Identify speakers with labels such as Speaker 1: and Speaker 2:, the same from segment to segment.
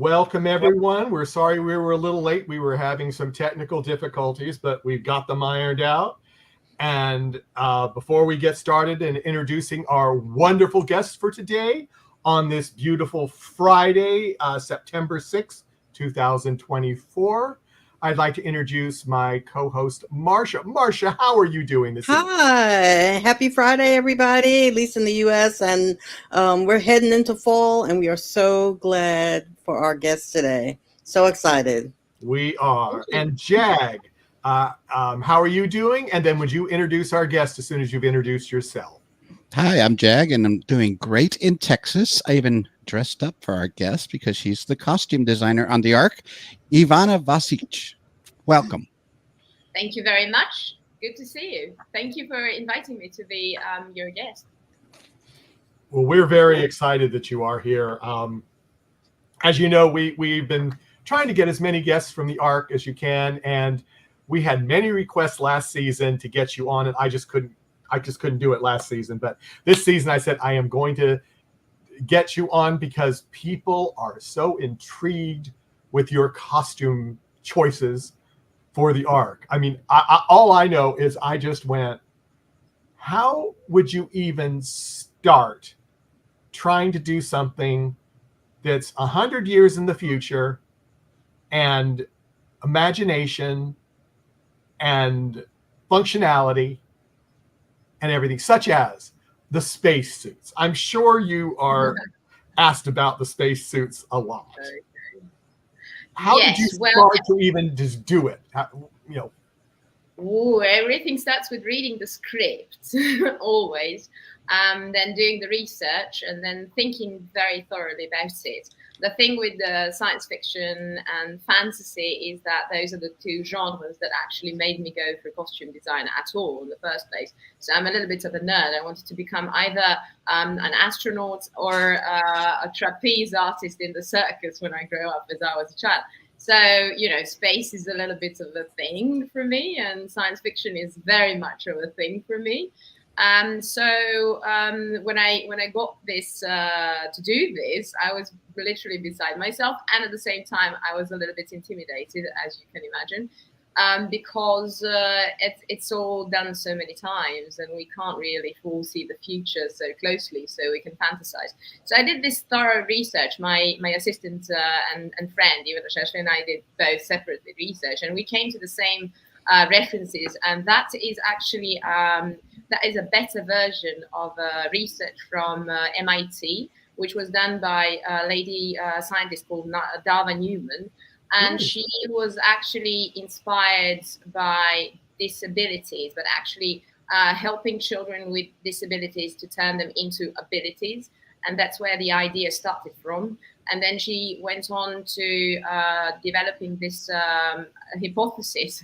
Speaker 1: Welcome, everyone. We're sorry we were a little late. We were having some technical difficulties, but we've got them ironed out. And before we get started in introducing our wonderful guests for today on this beautiful Friday, September 6th, 2024, I'd like to introduce my co-host, Marcia. Marcia, how are you doing this evening?
Speaker 2: Hi, happy Friday, everybody, at least in the U.S. And we're heading into fall, and we are so glad for our guests today. So excited.
Speaker 1: We are. And Jag, how are you doing? And then would you introduce our guest as soon as you've introduced yourself?
Speaker 3: Hi, I'm Jag, and I'm doing great in Texas. I even dressed up for our guest because she's the costume designer on the Ark, Ivana Vasic. Welcome.
Speaker 4: Thank you very much. Good to see you. Thank you for inviting me to be your guest.
Speaker 1: Well, we're very excited that you are here. As you know, we've been trying to get as many guests from the Ark as you can, and we had many requests last season to get you on, and I just couldn't do it last season. But this season, I said I am going to get you on because people are so intrigued with your costume choices for the Ark. I mean, all I know is I just went, how would you even start trying to do something that's 100 years in the future and imagination and functionality and everything, such as the spacesuits? I'm sure you are asked about the spacesuits a lot. How did you start to even just do it?
Speaker 4: Everything starts with reading the script, always, then doing the research, and then thinking very thoroughly about it. The thing with the science fiction and fantasy is that those are the two genres that actually made me go for costume design at all in the first place. So I'm a little bit of a nerd. I wanted to become either an astronaut or a trapeze artist in the circus when I grew up as I was a child. So, space is a little bit of a thing for me, and science fiction is very much of a thing for me. So when I got this to do this, I was literally beside myself, and at the same time, I was a little bit intimidated, as you can imagine, because it's all done so many times, and we can't really foresee the future so closely, so we can fantasize. So I did this thorough research. My assistant and friend, Ivana Vasić, and I did both separately research, and we came to the same references, and that is actually that is a better version of research from MIT, which was done by a lady scientist called Dava Newman. And she was actually inspired by disabilities, but actually helping children with disabilities to turn them into abilities. And that's where the idea started from. And then she went on to developing this hypothesis,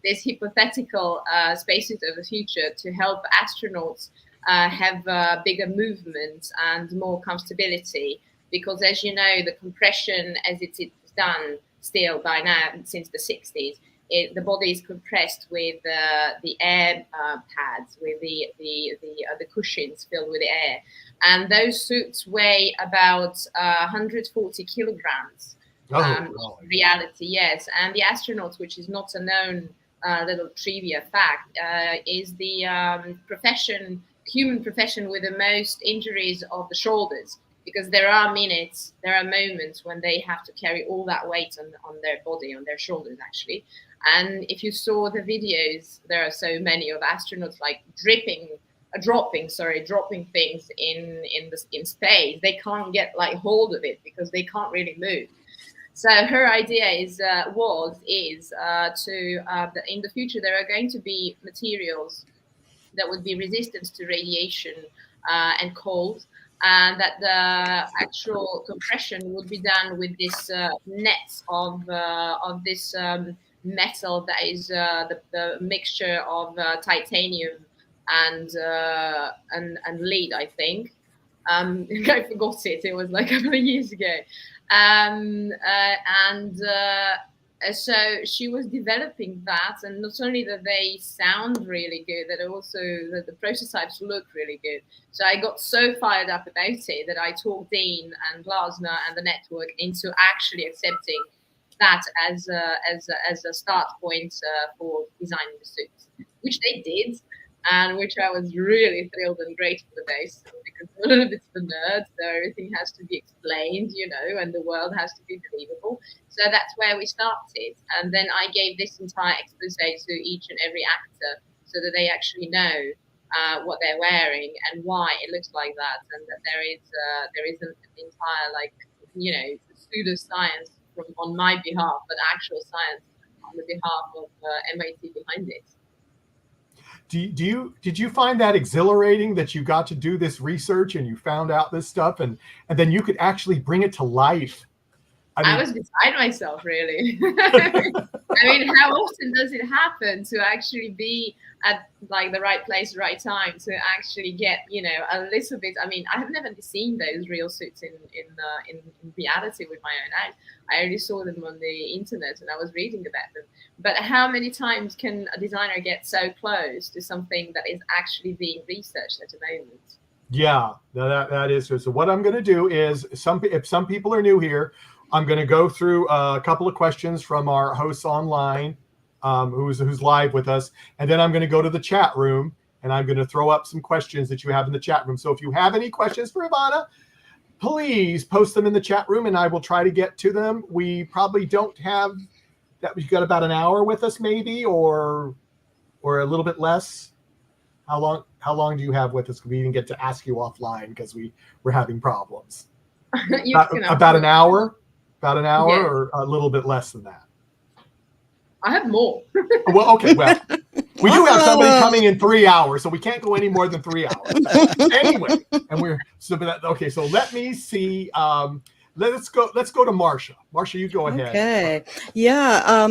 Speaker 4: this hypothetical spacesuit of the future to help astronauts have bigger movement and more comfortability. Because as you know, the compression as it's done still by now since the 60s, the body is compressed with the air pads, with the cushions filled with air. And those suits weigh about 140 kilograms. In reality, yes. And the astronauts, which is not a known little trivia fact, is the human profession with the most injuries of the shoulders. Because there are moments when they have to carry all that weight on their body, on their shoulders, actually. And if you saw the videos, there are so many of astronauts like dropping things in space. They can't get hold of it because they can't really move. So her idea is that in the future there are going to be materials that would be resistant to radiation and cold. And that the actual compression would be done with this net of this metal that is the mixture of titanium and lead, I think. I forgot it. It was like a couple of years ago. So she was developing that, and not only that they sound really good, that also that the prototypes look really good. So I got so fired up about it that I talked Dean and Glasner and the network into actually accepting that as a start point for designing the suits, which they did, and which I was really thrilled and grateful about, because I'm a little bit of a nerd, so everything has to be explained, and the world has to be believable. So that's where we started, and then I gave this entire expose to each and every actor, so that they actually know what they're wearing and why it looks like that, and that there is an entire pseudoscience on my behalf, but actual science on the behalf of MIT behind it.
Speaker 1: Did you find that exhilarating, that you got to do this research and you found out this stuff, and then you could actually bring it to life?
Speaker 4: I was beside myself, really. I mean, how often does it happen to actually be at like the right place, right time, to actually get, a little bit? I mean, I have never seen those real suits in reality with my own eyes. I only saw them on the internet and I was reading about them. But how many times can a designer get so close to something that is actually being researched at the moment?
Speaker 1: Yeah, that is. So what I'm going to do is, if some people are new here, I'm going to go through a couple of questions from our hosts online, who's live with us, and then I'm going to go to the chat room and I'm going to throw up some questions that you have in the chat room. So if you have any questions for Ivana, please post them in the chat room and I will try to get to them. We probably don't have that. We've got about an hour with us, maybe, or a little bit less. How long do you have with us? We didn't get to ask you offline because we're having problems. About an hour. About an hour, yeah. Or a little bit less than that?
Speaker 4: I have more.
Speaker 1: Well, okay. Well, we do have somebody coming in 3 hours, so we can't go any more than 3 hours. Anyway, and okay. So let me see. Let's go to Marcia. Marcia, you go ahead.
Speaker 2: Okay. Yeah.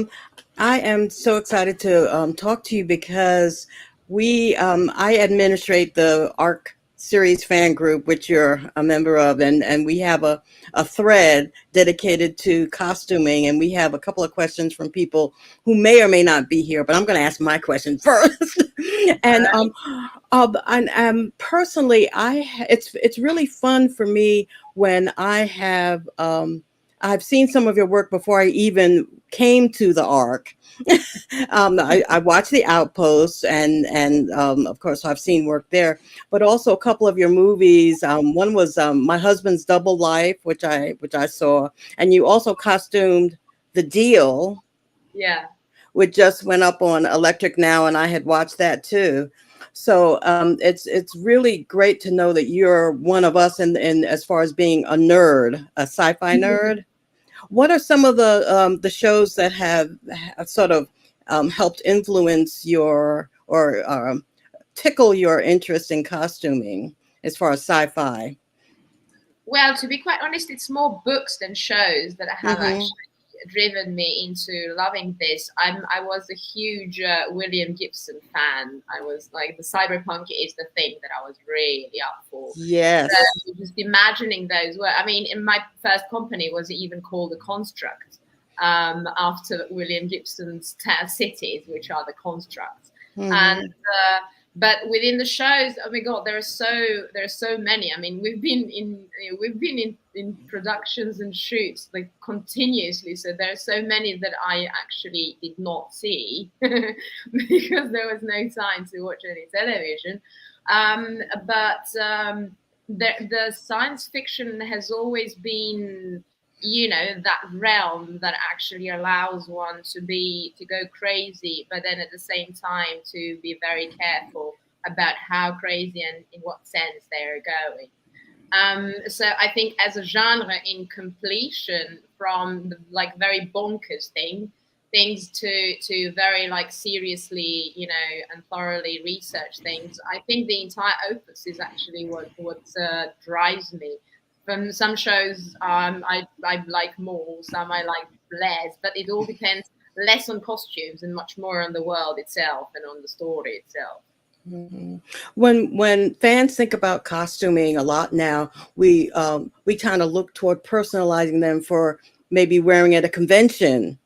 Speaker 2: I am so excited to talk to you because I administrate the ARC series fan group, which you're a member of, and we have a thread dedicated to costuming, and we have a couple of questions from people who may or may not be here, but I'm going to ask my question first. And personally, it's really fun for me when I have I've seen some of your work before I even came to the ARC. I watched the Outposts, and of course I've seen work there, but also a couple of your movies. One was My Husband's Double Life, which I saw, and you also costumed The Deal.
Speaker 4: Yeah,
Speaker 2: which just went up on Electric Now, and I had watched that too. So it's really great to know that you're one of us in as far as being a nerd, a sci-fi nerd. What are some of the shows that have sort of helped influence your or tickle your interest in costuming as far as sci-fi?
Speaker 4: Well, to be quite honest, it's more books than shows that have actually driven me into loving this. I was a huge William Gibson fan. I was like, the cyberpunk is the thing that I was really up for.
Speaker 2: Yes.
Speaker 4: So just imagining those words. I mean, in my first company was even called The Construct, after William Gibson's cities, which are the constructs. And but within the shows, oh my God, there are so many. I mean, we've been in productions and shoots like continuously. So there are so many that I actually did not see because there was no time to watch any television. The science fiction has always been, that realm that actually allows one to go crazy, but then at the same time to be very careful about how crazy and in what sense they are going. So I think as a genre in completion, from the like very bonkers things to very like seriously, and thoroughly research things, I think the entire opus is actually what drives me. From some shows, I like more, some I like less, but it all depends less on costumes and much more on the world itself and on the story itself.
Speaker 2: Mm-hmm. When fans think about costuming a lot now, we kind of look toward personalizing them for maybe wearing at a convention.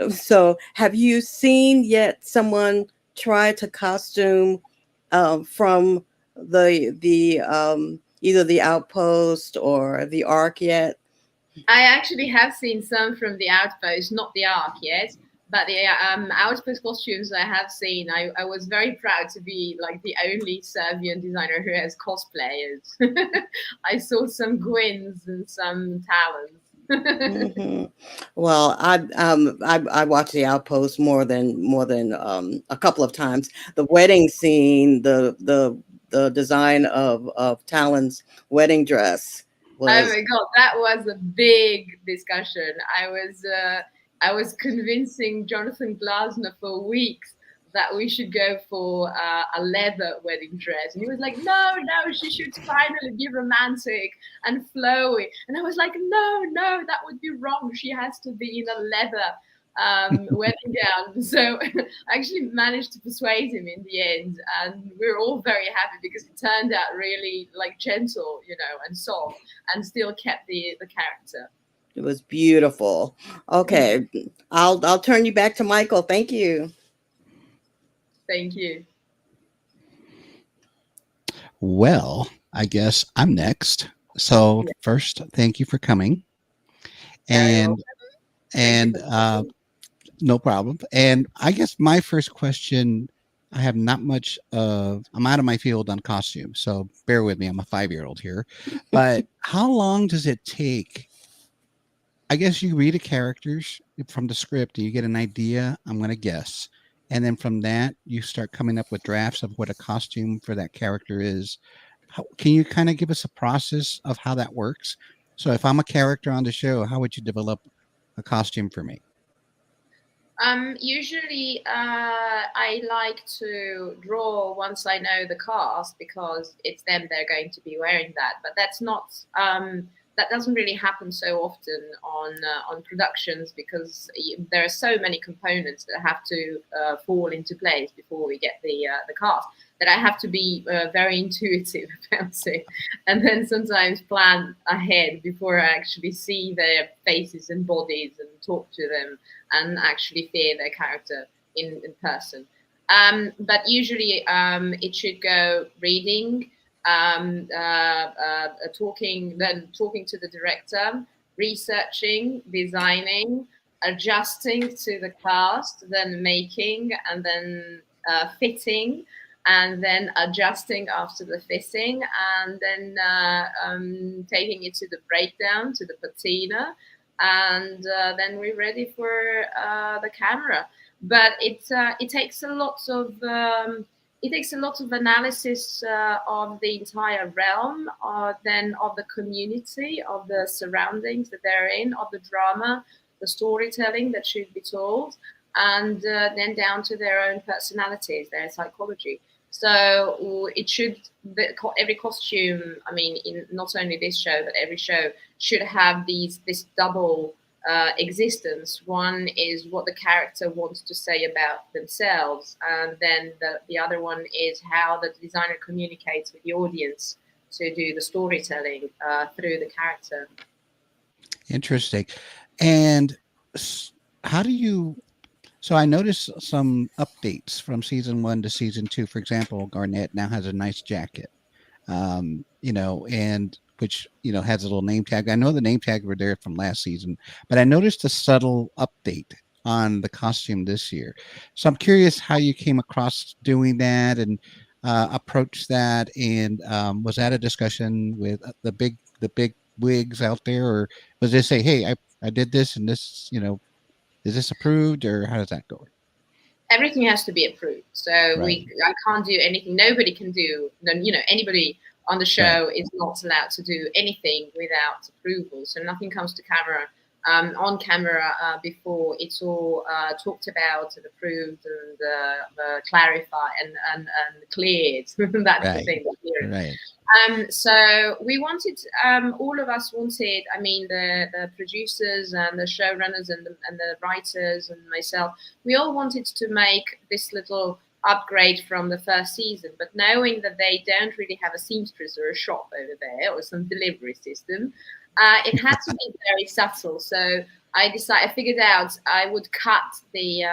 Speaker 2: So have you seen yet someone try to costume from the either the outpost or the ark yet?
Speaker 4: I actually have seen some from the Outpost, not the Ark yet, but the Outpost costumes I have seen. I was very proud to be like the only Serbian designer who has cosplayers. I saw some Gwyn's and some Talons.
Speaker 2: Hmm. Well, I watched the Outpost more than a couple of times. The wedding scene, the design of Talon's wedding dress
Speaker 4: Oh
Speaker 2: was
Speaker 4: my God, that was a big discussion. I was convincing Jonathan Glasner for weeks that we should go for a leather wedding dress, and he was like, "No, no, she should finally be romantic and flowy." And I was like, "No, no, that would be wrong. She has to be in a leather wedding gown." So I actually managed to persuade him in the end, and we were all very happy because it turned out really like gentle, and soft, and still kept the character.
Speaker 2: it was beautiful. Okay, I'll turn you back to Michael. Thank you.
Speaker 4: Thank you.
Speaker 3: Well, I guess I'm next. So
Speaker 4: Yeah.
Speaker 3: first, thank you for coming.
Speaker 4: Very
Speaker 3: And
Speaker 4: welcome. Thank you
Speaker 3: and
Speaker 4: for having me.
Speaker 3: no problem. And I guess my first question, I have not much of, I'm out of my field on costume, so bear with me. I'm a 5-year-old here. But how long does it take? I guess you read a characters from the script, and you get an idea, I'm going to guess. And then from that, you start coming up with drafts of what a costume for that character is. Can you kind of give us a process of how that works? So if I'm a character on the show, how would you develop a costume for me?
Speaker 4: Usually, I like to draw once I know the cast because it's them they're going to be wearing that. But that's not that doesn't really happen so often on productions because there are so many components that have to fall into place before we get the cast. That I have to be very intuitive about it, and then sometimes plan ahead before I actually see their faces and bodies and talk to them and actually feel their character in person. But usually it should go reading, talking to the director, researching, designing, adjusting to the cast, then making, and then fitting, and then adjusting after the fitting, and then taking it to the breakdown, to the patina, and then we're ready for the camera. But it takes a lot of analysis of the entire realm, then of the community, of the surroundings that they're in, of the drama, the storytelling that should be told, and then down to their own personalities, their psychology. So it should, every costume, I mean, in not only this show, but every show should have this double existence. One is what the character wants to say about themselves, and then the other one is how the designer communicates with the audience to do the storytelling through the character.
Speaker 3: Interesting. And how do you, so I noticed some updates from season 1 to season 2. For example, Garnett now has a nice jacket, and which, has a little name tag. I know the name tag were there from last season, but I noticed a subtle update on the costume this year. So I'm curious how you came across doing that and approached that. And was that a discussion with the big wigs out there, or was they say, hey, I did this and this, is this approved, or how does that go?
Speaker 4: Everything has to be approved. So
Speaker 3: Right.
Speaker 4: I can't do anything. Nobody can do. Anybody on the show is not allowed to do anything without approval. So nothing comes to camera on camera before it's all talked about and approved and clarified and cleared. That's the
Speaker 3: Right.
Speaker 4: thing.
Speaker 3: Right.
Speaker 4: So we wanted, all of us wanted, I mean, the producers and the showrunners and the writers and myself, we all wanted to make this little upgrade from the first season, but knowing that they don't really have a seamstress or a shop over there or some delivery system, It had to be very subtle. So I figured out I would cut the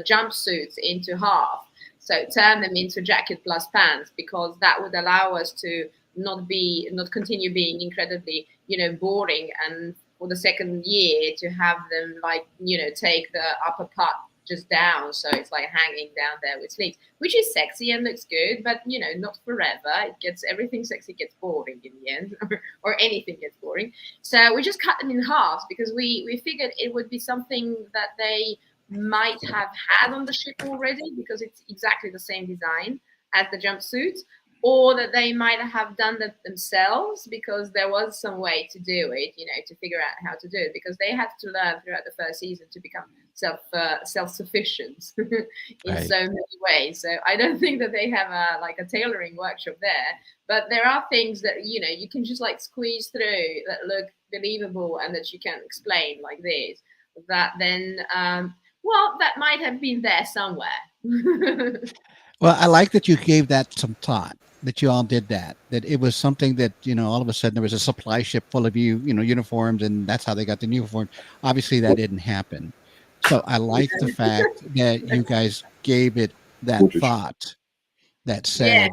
Speaker 4: jumpsuits into half. So turn them into jacket plus pants, because that would allow us to not continue being incredibly, boring. And for the second year to have them take the upper part just down, so it's like hanging down there with sleeves, which is sexy and looks good, but not forever. Everything sexy gets boring in the end, or anything gets boring. So we just cut them in half, because we figured it would be something that they might have had on the ship already, because it's exactly the same design as the jumpsuit, or that they might have done that themselves, because there was some way to do it, to figure out how to do it, because they had to learn throughout the first season to become self-sufficient in so many ways. So I don't think that they have a tailoring workshop there, but there are things that you can just squeeze through that look believable and that you can explain like this, that then that might have been there somewhere.
Speaker 3: Well, I like that you gave that some thought, that you all did that it was something that, all of a sudden there was a supply ship full of uniforms, and that's how they got the uniform. Obviously that didn't happen. So I like the fact that you guys gave it that thought that said,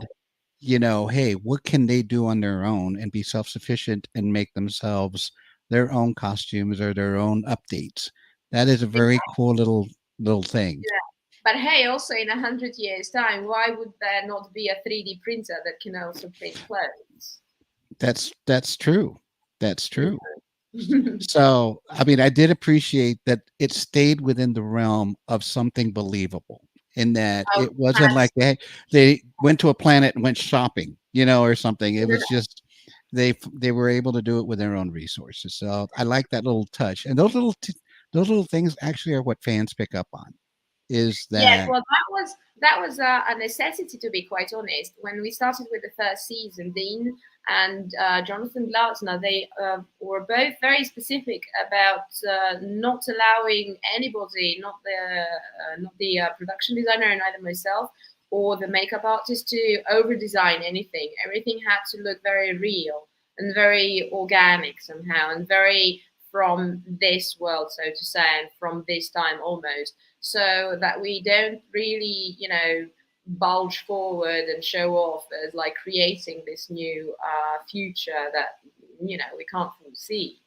Speaker 3: hey, what can they do on their own and be self-sufficient and make themselves their own costumes or their own updates. That is a very cool little thing.
Speaker 4: Yeah. But hey, also in 100 years' time, why would there not be a 3D printer that can also print clothes?
Speaker 3: That's true. That's true. So, I mean, I did appreciate that it stayed within the realm of something believable, in that it wasn't like they went to a planet and went shopping, or something. It was just they were able to do it with their own resources. So I like that little touch, and those little things actually are what fans pick up on. Is that
Speaker 4: yes? Well, that was a necessity, to be quite honest. When we started with the first season, Dean and Jonathan Glasner, they were both very specific about not allowing anybody, not the production designer, and either myself or the makeup artist, to over design anything. Everything had to look very real and very organic somehow, and very from this world, so to say, and from this time almost, so that we don't really, bulge forward and show off as like creating this new future that, we can't foresee.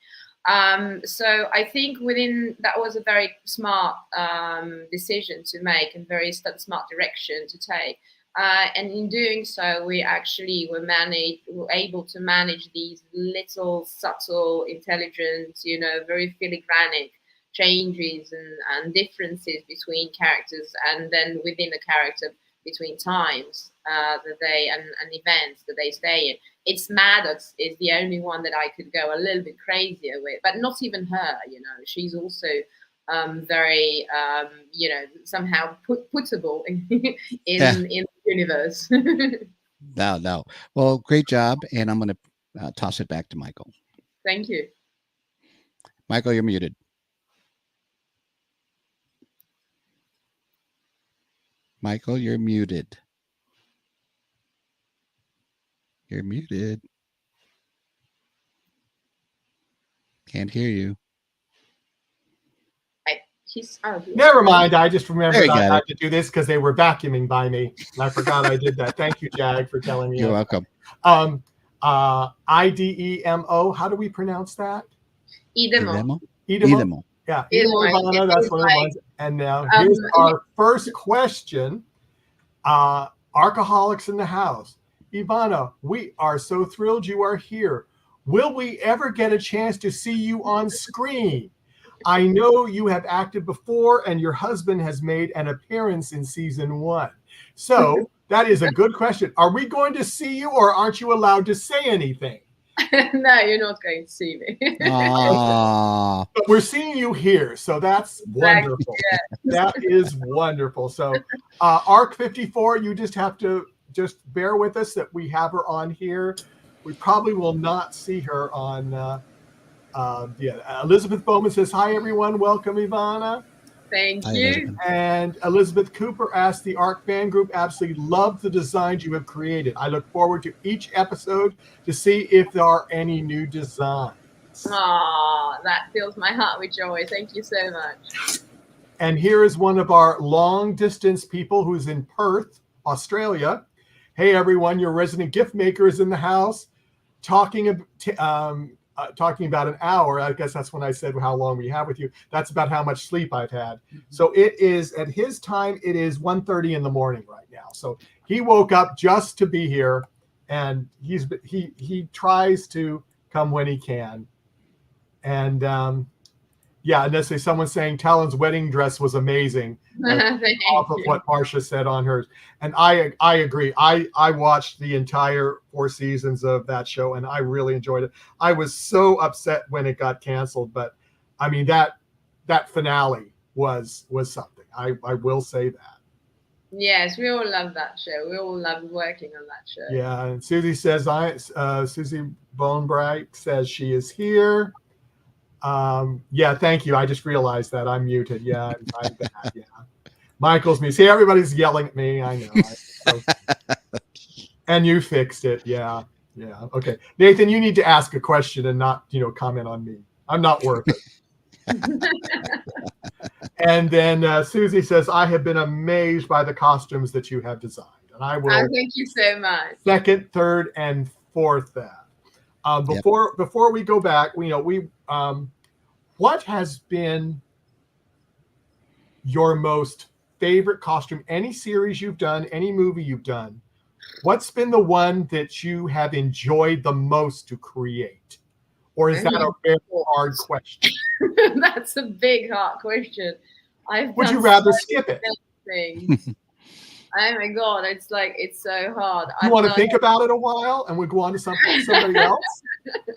Speaker 4: So I think that was a very smart decision to make, and very smart direction to take. And in doing so, we actually were able to manage these little subtle, intelligent, very filigranic changes and differences between characters, and then within a character between times that they and events that they stay in. It's Maddox is the only one that I could go a little bit crazier with, but not even her. She's also very somehow puttable in the universe.
Speaker 3: No. Well, great job, and I'm going to toss it back to Michael.
Speaker 4: Thank you.
Speaker 3: Michael, you're muted. Michael, you're muted. You're muted. Can't hear you.
Speaker 1: Never mind. I just remembered I had to do this because they were vacuuming by me, and I forgot I did that. Thank you, Jag, for telling me.
Speaker 3: You're welcome.
Speaker 1: IDEMO. How do we pronounce that?
Speaker 4: Idemo.
Speaker 1: Idemo. Yeah, Ivana, that's one of the ones. And now here's our first question. Archaholics in the house. Ivana, we are so thrilled you are here. Will we ever get a chance to see you on screen? I know you have acted before, and your husband has made an appearance in season 1. So that is a good question. Are we going to see you, or aren't you allowed to say anything?
Speaker 4: No, you're not going to see me.
Speaker 1: But we're seeing you here, so that's wonderful. Yeah. That is wonderful. So ARC 54, you just have to bear with us that we have her on here. We probably will not see her on Elizabeth Bowman says, hi, everyone. Welcome, Ivana.
Speaker 4: Thank you.
Speaker 1: And Elizabeth Cooper asked, the ARC fan group absolutely loved the designs you have created. I look forward to each episode to see if there are any new designs.
Speaker 4: Oh, that fills my heart with joy. Thank you so much.
Speaker 1: And here is one of our long distance people who's in Perth, Australia. Hey, everyone, your resident gift maker is in the house talking about an hour. I guess that's when I said how long we have with you. That's about how much sleep I've had. So it is, at his time, it is 1:30 in the morning right now. So he woke up just to be here, and he tries to come when he can. And yeah, and let's say someone's saying Talon's wedding dress was amazing. Off of what Marcia said on hers. And I agree. I watched the entire 4 seasons of that show, and I really enjoyed it. I was so upset when it got canceled, but I mean that finale was something. I will say that.
Speaker 4: Yes, we all love that show. We all love working on that show.
Speaker 1: Yeah, and Susie says Susie Bonebright says she is here. Yeah, thank you. I just realized that I'm muted. Yeah, I'm bad. Yeah. Michael's me. See, everybody's yelling at me. I know. And you fixed it. Yeah. Yeah. Okay. Nathan, you need to ask a question and not, comment on me. I'm not worth it. And then Susie says, I have been amazed by the costumes that you have designed. And I will
Speaker 4: thank you so much.
Speaker 1: Second, third, and fourth that. Before we go back, what has been your most favorite costume? Any series you've done, any movie you've done, what's been the one that you have enjoyed the most to create? Or is that a very hard question?
Speaker 4: That's a big, hard question.
Speaker 1: Would you rather skip it?
Speaker 4: Oh my God, it's so hard.
Speaker 1: You want to think about it a while and we go on to somebody else?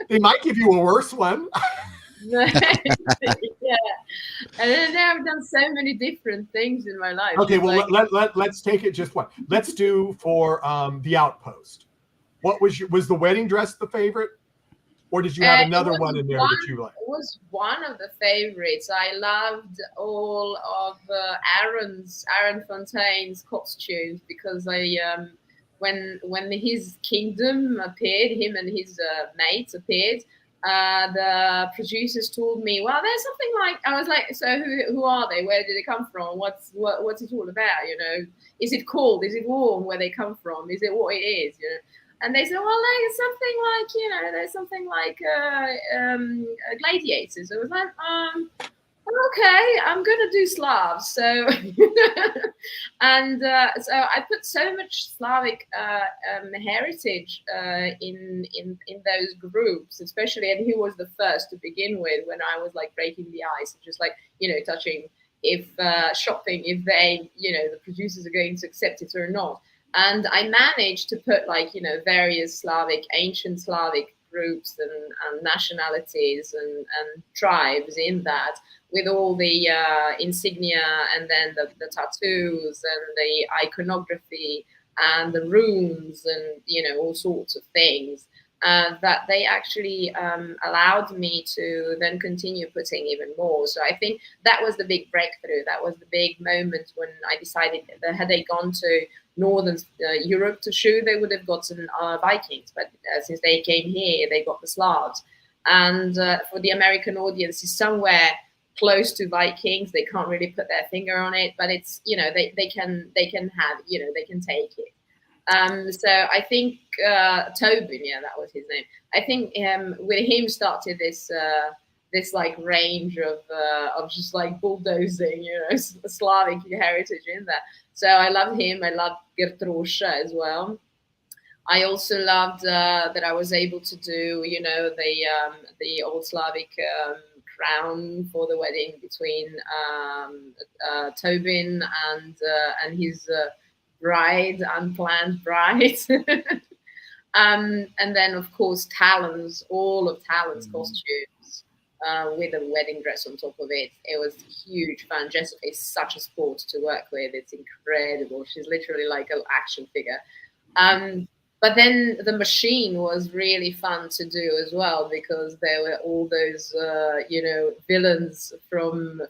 Speaker 1: They might give you a worse one.
Speaker 4: Yeah. And then I've done so many different things in my life.
Speaker 1: Okay, well, let's take it just one. Let's do for The Outpost. What was the wedding dress the favorite? Or did you have another one in there that you liked?
Speaker 4: It was one of the favorites. I loved all of Aaron Fontaine's costumes because when his kingdom appeared, him and his mates appeared, the producers told me, well, there's something like, I was like, so who are they? Where did they come from? What's it all about? Is it cold? Is it warm where they come from? Is it what it is? And they said, well, there's something like gladiators. I was like, okay, I'm going to do Slavs. So, and so I put so much Slavic heritage in those groups, especially, and he was the first to begin with when I was like breaking the ice, just like, touching if shopping, if they, the producers are going to accept it or not. And I managed to put various ancient Slavic groups and nationalities and tribes in that, with all the insignia and then the tattoos and the iconography and the runes and all sorts of things that they actually allowed me to then continue putting even more. So I think that was the big breakthrough. That was the big moment when I decided that had they gone to Northern Europe to shoot, they would have gotten Vikings, but since they came here, they got the Slavs. And for the American audience, is somewhere close to Vikings. They can't really put their finger on it, but it's they can have they can take it. So I think Tobin, that was his name. I think with him started this like range of just like bulldozing, Slavic heritage in there. So I loved him. I loved Gertrosha as well. I also loved that I was able to do, the old Slavic crown for the wedding between Tobin and his bride, unplanned bride. And then, of course, all of Talon's costumes. With a wedding dress on top of it. It was huge fun. Jessica is such a sport to work with. It's incredible. She's literally like an action figure. But then the machine was really fun to do as well, because there were all those, villains from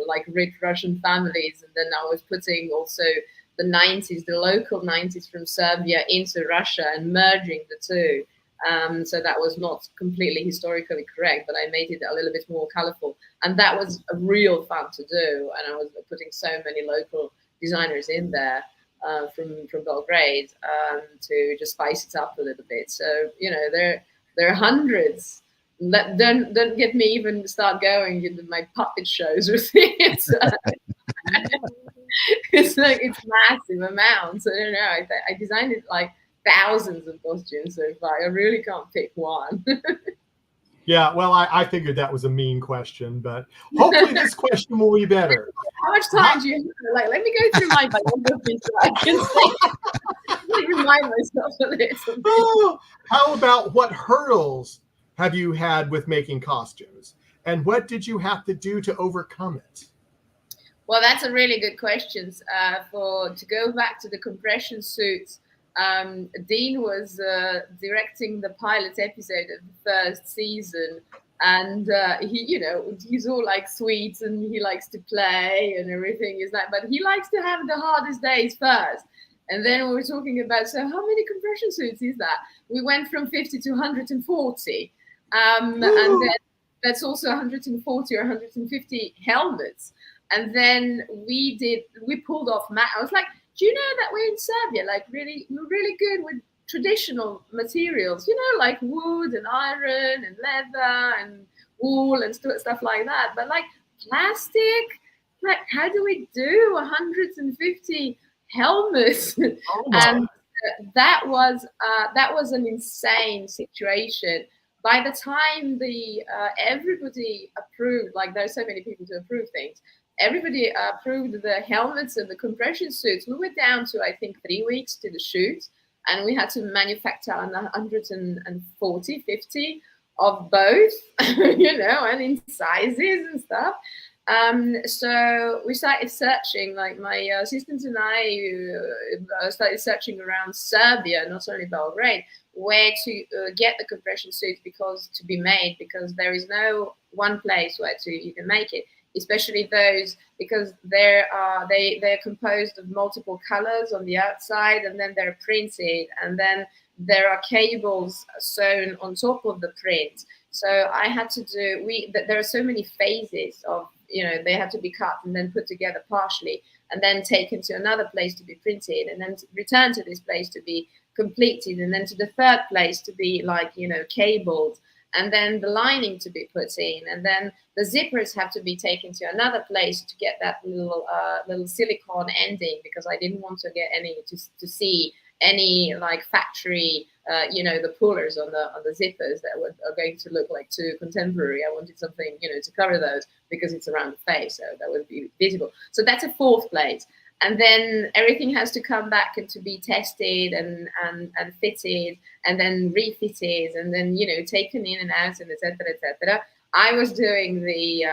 Speaker 4: like rich Russian families. And then I was putting also the 90s, the local 90s from Serbia into Russia and merging the two. So that was not completely historically correct, but I made it a little bit more colorful. And that was a real fun to do. And I was putting so many local designers in there from Belgrade to just spice it up a little bit. So, you know, there are hundreds. Don't get me even start going into my puppet shows or things. It's like, it's massive amounts. I don't know. I designed it like thousands of costumes so far. I really can't pick one.
Speaker 1: Yeah, well, I figured that was a mean question, but hopefully this question will be better.
Speaker 4: How much time do you have? Like, let me go through my biography so I can remind myself of this.
Speaker 1: Oh, how about what hurdles have you had with making costumes? And what did you have to do to overcome it?
Speaker 4: Well, that's a really good question. To go back to the compression suits, Dean was directing the pilot episode of the first season, and he's all like sweet and he likes to play and everything is like, but he likes to have the hardest days first. And then we were talking about, so how many compression suits is that? We went from 50 to 140, and then that's also 140 or 150 helmets. And then we pulled off I was like, do you know that we're in Serbia, like we're really good with traditional materials, you know, like wood and iron and leather and wool and stuff like that. But like plastic, like how do we do 150 helmets? And that was an insane situation. By the time everybody approved, like there's so many people to approve things, everybody approved the helmets and the compression suits. We were down to, I think, 3 weeks to the shoot, and we had to manufacture 140, 50 of both, you know, and in sizes and stuff. So we started searching, like my assistant and I started searching around Serbia, not only Belgrade, where to get the compression suits to be made, because there is no one place where you can make it, especially those, because they're composed of multiple colors on the outside, and then they're printed, and then there are cables sewn on top of the print. So I had to there are so many phases of, you know, they had to be cut and then put together partially, and then taken to another place to be printed, and then returned to this place to be completed, and then to the third place to be, like, you know, cabled, and then the lining to be put in, and then the zippers have to be taken to another place to get that little silicone ending, because I didn't want to get to see any like factory, you know, the pullers on the zippers that are going to look like too contemporary. I wanted something, you know, to cover those, because it's around the face, so that would be visible. So that's a fourth place. And then everything has to come back and to be tested and fitted, and then refitted, and then, you know, taken in and out, and etc., etc. I was doing the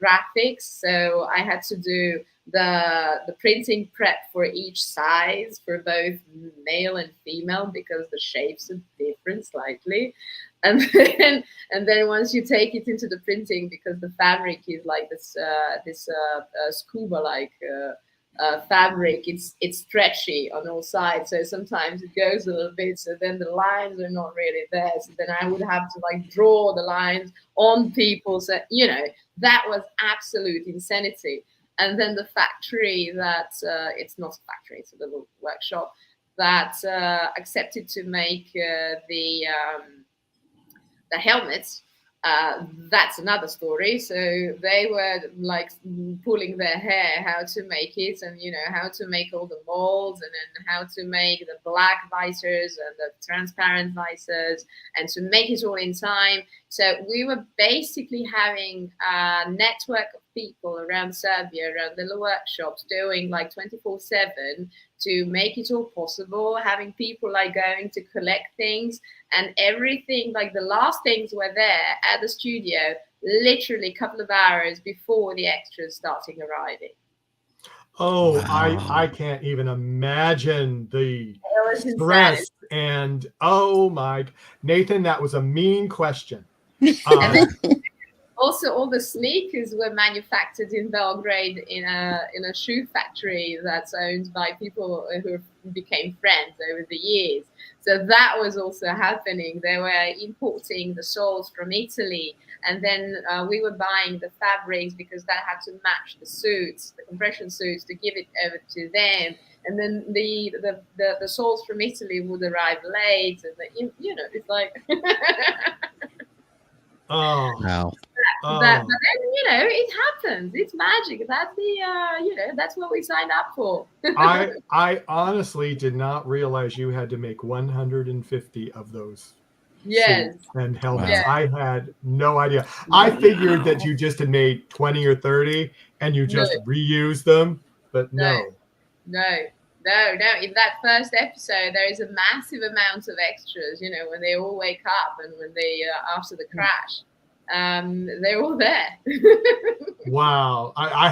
Speaker 4: graphics, so I had to do the printing prep for each size for both male and female, because the shapes are different slightly. And then once you take it into the printing, because the fabric is like this scuba like fabric, it's stretchy on all sides, so sometimes it goes a little bit, so then the lines are not really there, so then I would have to like draw the lines on people, so, you know, that was absolute insanity. And then the factory that it's not a factory, it's a little workshop that accepted to make the helmets. That's another story. So they were like pulling their hair how to make it, and, you know, how to make all the molds, and then how to make the black visors and the transparent visors, and to make it all in time. So we were basically having a network of people around Serbia, around little workshops, doing like 24/7 to make it all possible, having people like going to collect things, and everything, like the last things were there at the studio literally a couple of hours before the extras starting arriving.
Speaker 1: Oh,
Speaker 3: Wow.
Speaker 1: I can't even imagine the stress. And oh my, Nathan, that was a mean question.
Speaker 4: And then Also, all the sneakers were manufactured in Belgrade in a shoe factory that's owned by people who became friends over the years. So that was also happening. They were importing the soles from Italy, and then we were buying the fabrics because that had to match the suits, the compression suits, to give it over to them. And then the soles from Italy would arrive late, and it's like.
Speaker 1: Oh,
Speaker 3: Wow.
Speaker 1: oh.
Speaker 4: But then it happens. It's magic. That's the that's what we signed up for.
Speaker 1: I honestly did not realize you had to make 150 of those
Speaker 4: Yes.
Speaker 1: suits and helmets.
Speaker 3: Wow.
Speaker 1: I had no idea. I figured that you just had made 20 or 30 and you just reused them, but no.
Speaker 4: No. In that first episode, there is a massive amount of extras. When they all wake up and when they after the crash, they're all there.
Speaker 1: Wow. I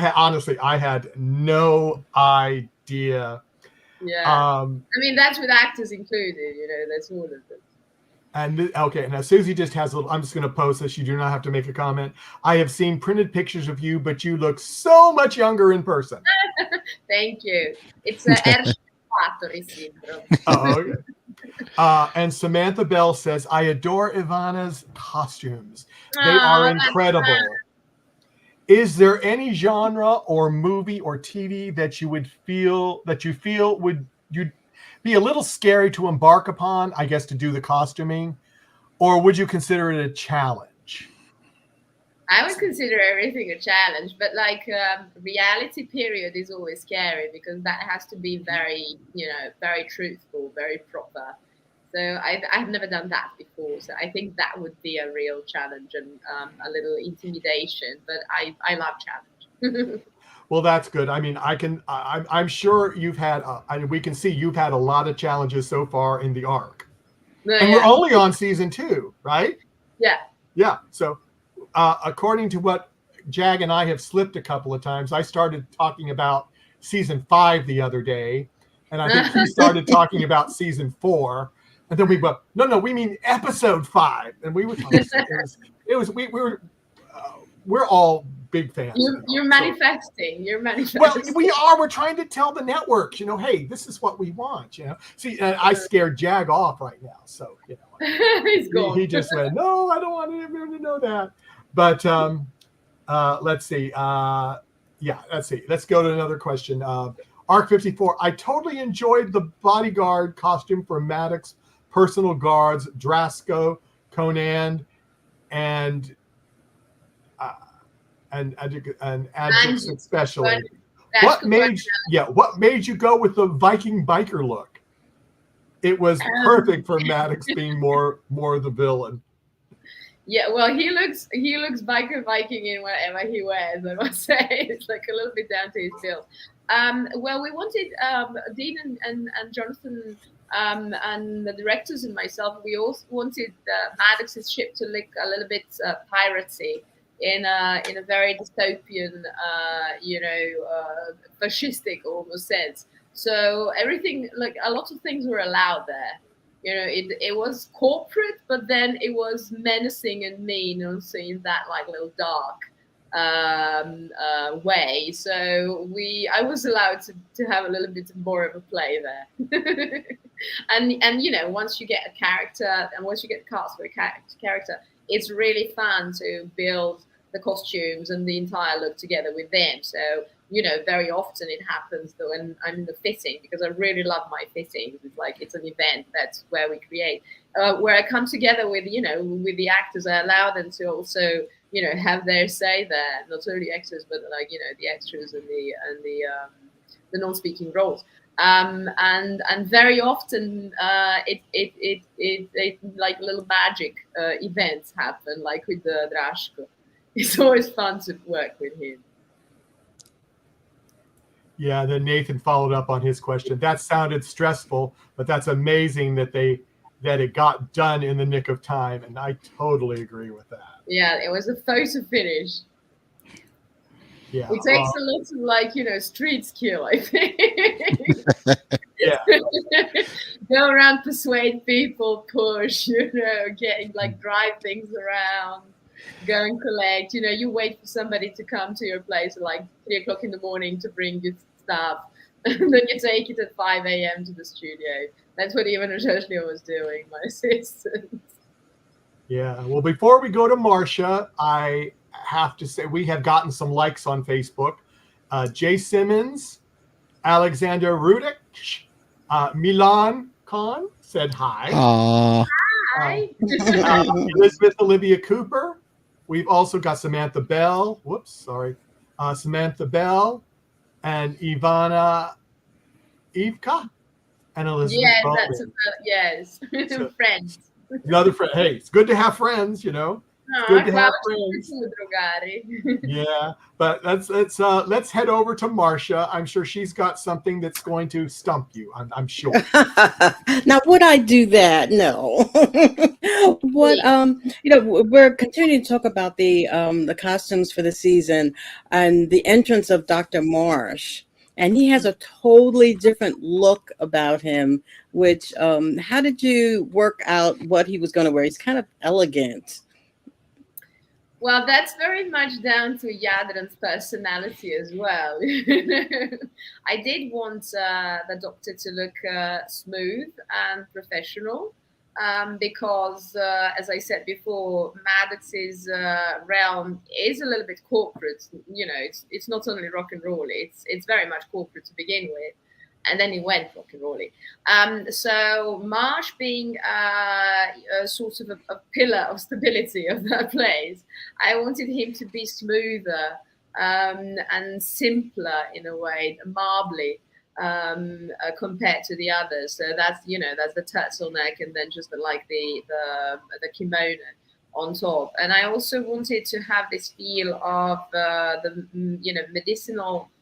Speaker 1: had no idea.
Speaker 4: Yeah. I mean, that's with actors included. That's all of them.
Speaker 1: And okay, now Susie just has a little. I'm just going to post this. You do not have to make a comment. I have seen printed pictures of you, but you look so much younger in person.
Speaker 4: Thank you. It's an Erschaffery syndrome.
Speaker 1: Oh, okay. And Samantha Bell says, "I adore Ivana's costumes. They are incredible. Is there any genre or movie or TV that you feel would be a little scary to embark upon, I guess, to do the costuming, or would you consider it a challenge?"
Speaker 4: I would consider everything a challenge, but reality period is always scary because that has to be very, very truthful, very proper. So I've never done that before. So I think that would be a real challenge and a little intimidation, but I love challenge.
Speaker 1: Well, that's good. I mean, I'm sure you've had, we can see you've had a lot of challenges so far in the arc. And we're only on season 2, right?
Speaker 4: Yeah.
Speaker 1: Yeah. So according to what Jag and I have slipped a couple of times, I started talking about season 5 the other day. And I think he started talking about season 4. And then we went, no, we mean episode 5. And we were talking, we're all big fans.
Speaker 4: You're manifesting. You're manifesting.
Speaker 1: Well, we are. We're trying to tell the networks, hey, this is what we want. See, I scared Jag off right now, so
Speaker 4: he's gone.
Speaker 1: He just said, "No, I don't want anyone to know that." But let's see. Let's see. Let's go to another question. Arc 54. I totally enjoyed the bodyguard costume for Maddox, personal guards, Drasko, Conan, and adjuncts especially. What made you go with the Viking biker look? It was perfect for Maddox being more the villain.
Speaker 4: Yeah, well, he looks biker Viking in whatever he wears. I must say, it's like a little bit down to his build. Well, we wanted Dean and Jonathan and the directors and myself. We also wanted Maddox's ship to look a little bit piratey. In a very dystopian, fascistic almost sense. So everything, like a lot of things were allowed there. It was corporate, but then it was menacing and mean, also in that little dark way. So I was allowed to have a little bit more of a play there. and once you get a character and once you get cast for a character, it's really fun to build the costumes and the entire look together with them. So, very often it happens that when I'm in the fitting, because I really love my fittings, it's an event, that's where we create, where I come together with, with the actors. I allow them to also, have their say there, not only actors, but the extras and the non-speaking roles. And very often it like little magic events happen, like with the Drasko. It's always fun to work with him.
Speaker 1: Yeah, then Nathan followed up on his question. That sounded stressful, but that's amazing that it got done in the nick of time, and I totally agree with that.
Speaker 4: Yeah, it was a photo finish.
Speaker 1: Yeah,
Speaker 4: it takes a lot of street skill, I think.
Speaker 1: Yeah.
Speaker 4: Go around, persuade people, push, getting drive things around. go and collect. You know, you wait for somebody to come to your place at like 3 o'clock in the morning to bring you stuff. And then you take it at 5 a.m. to the studio. That's what Ivana Vasić was doing, my assistant.
Speaker 1: Yeah. Well, before we go to Marcia, I have to say we have gotten some likes on Facebook. Jay Simmons, Alexander Rudic, Milan Khan said hi.
Speaker 4: Hi.
Speaker 1: Elizabeth Olivia Cooper. We've also got Samantha Bell. Whoops, sorry. Samantha Bell and Ivana Ivka and Elizabeth.
Speaker 4: Yeah,
Speaker 1: Bowman.
Speaker 4: that's yes.
Speaker 1: So,
Speaker 4: friends.
Speaker 1: Another friend. Hey, it's good to have friends, you know. It's good to have friends. Yeah, but let's head over to Marcia. I'm sure she's got something that's going to stump you. I'm sure.
Speaker 2: Now, would I do that? No. What we're continuing to talk about the costumes for the season and the entrance of Dr. Marsh, and he has a totally different look about him. Which how did you work out what he was going to wear? He's kind of elegant.
Speaker 4: Well, that's very much down to Yadran's personality as well. I did want the doctor to look smooth and professional because, as I said before, Maddox's realm is a little bit corporate. You know, it's not only rock and roll; it's very much corporate to begin with. And then he went rock and rolling. So Marsh being a sort of a pillar of stability of that place, I wanted him to be smoother and simpler in a way, marbly compared to the others. So that's the turtleneck and then just the kimono on top. And I also wanted to have this feel of the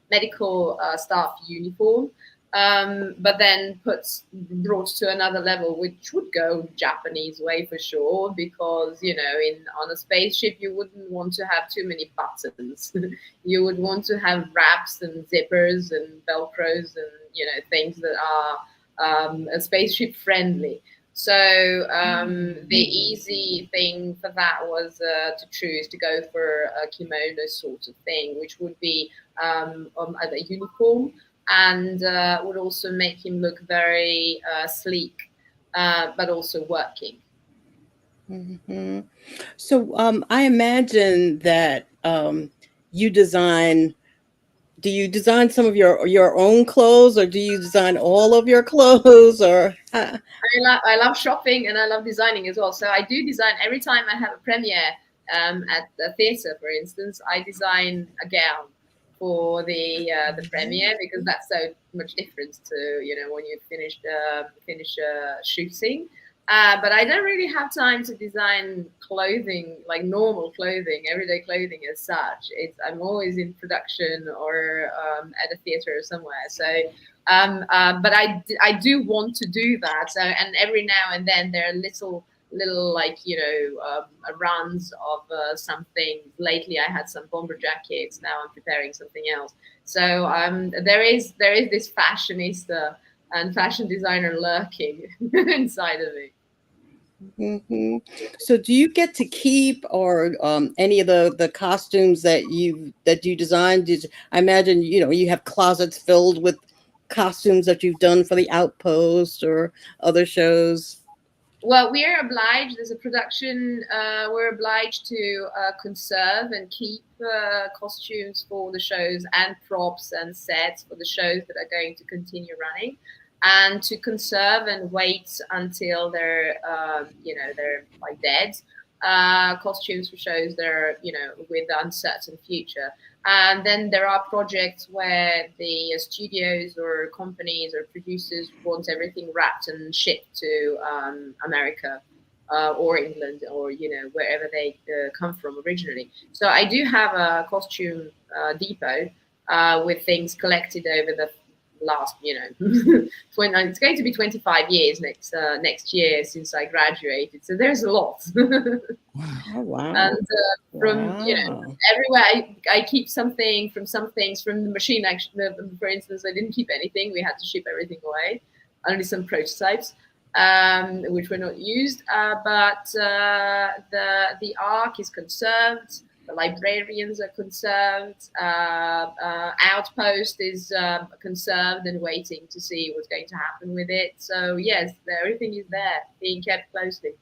Speaker 4: medical staff uniform. But then brought to another level, which would go Japanese way for sure, because on a spaceship you wouldn't want to have too many buttons. You would want to have wraps and zippers and velcros and things that are spaceship friendly. So the easy thing for that was to choose to go for a kimono sort of thing, which would be a uniform. And would also make him look very sleek, but also working.
Speaker 2: Mm-hmm. So I imagine that you design. Do you design some of your own clothes, or do you design all of your clothes? Or
Speaker 4: I love shopping and I love designing as well. So I do design every time I have a premiere at the theatre, for instance. I design a gown for the premiere, because that's so much different to when you finish shooting. But I don't really have time to design clothing, like normal clothing, everyday clothing as such. I'm always in production or at a theater or somewhere. So, but I do want to do that. So, and every now and then there are little runs of something. Lately I had some bomber jackets. Now I'm preparing something else. So there is this fashionista and fashion designer lurking inside of me.
Speaker 2: Mm-hmm. So do you get to keep or any of the costumes that you designed? I imagine you have closets filled with costumes that you've done for the Outpost or other shows.
Speaker 4: Well, we are obliged as a production. We're obliged to conserve and keep costumes for the shows and props and sets for the shows that are going to continue running, and to conserve and wait until they're like dead costumes for shows that are with uncertain future. And then there are projects where the studios or companies or producers want everything wrapped and shipped to America or England or wherever they come from originally. So I do have a costume depot with things collected over the last it's going to be 25 years next year since I graduated, so there's a lot.
Speaker 2: Oh, wow.
Speaker 4: And from everywhere I keep some things from the machine. Actually, for instance, I didn't keep anything. We had to ship everything away, only some prototypes. which were not used. But the ark is conserved. The librarians are conserved. Outpost is conserved and waiting to see what's going to happen with it. So yes, everything is there, being kept closely.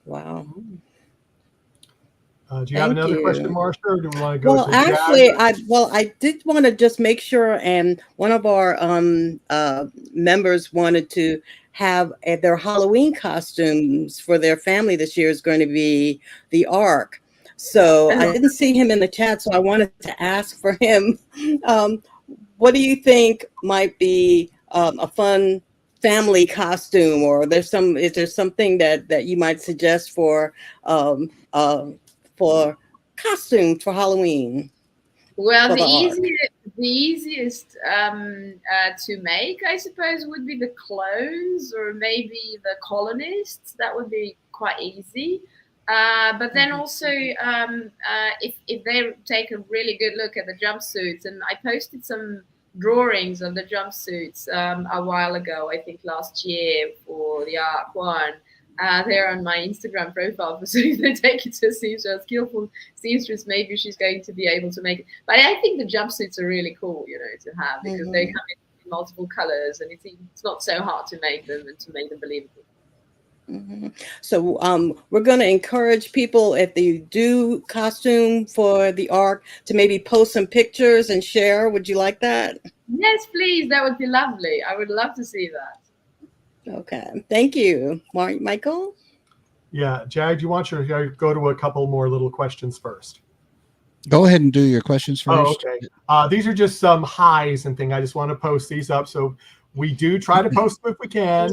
Speaker 2: Wow.
Speaker 1: Do you have
Speaker 2: Thank
Speaker 1: another question,
Speaker 2: you.
Speaker 1: Marcia, or do we want to go
Speaker 2: Well,
Speaker 1: to
Speaker 2: actually,
Speaker 1: Jag?
Speaker 2: I did want to just make sure, and one of our members wanted to have their Halloween costumes for their family this year is going to be the Ark. So I didn't see him in the chat, so I wanted to ask for him. What do you think might be a fun family costume, or is there something that you might suggest for costumes for Halloween?
Speaker 4: Well,
Speaker 2: For
Speaker 4: the
Speaker 2: the Ark.
Speaker 4: easiest to make, I suppose, would be the clones or maybe the colonists. That would be quite easy. But then also, if they take a really good look at the jumpsuits, and I posted some drawings of the jumpsuits a while ago, I think last year for the Ark one. They're on my Instagram profile. So if they take it to a seamstress, a skillful seamstress, maybe she's going to be able to make it. But I think the jumpsuits are really cool, to have, because they come in multiple colors, and it's not so hard to make them and to make them believable.
Speaker 2: So we're going to encourage people, if they do costume for the Ark, to maybe post some pictures and share. Would you like that?
Speaker 4: Yes, please. That would be lovely. I would love to see that.
Speaker 2: Okay. Thank you. Michael?
Speaker 1: Yeah, Jag, do you want to go to a couple more little questions first?
Speaker 3: Go ahead and do your questions first.
Speaker 1: Oh, okay. These are just some highs and things. I just want to post these up. So we do try to post them if we can,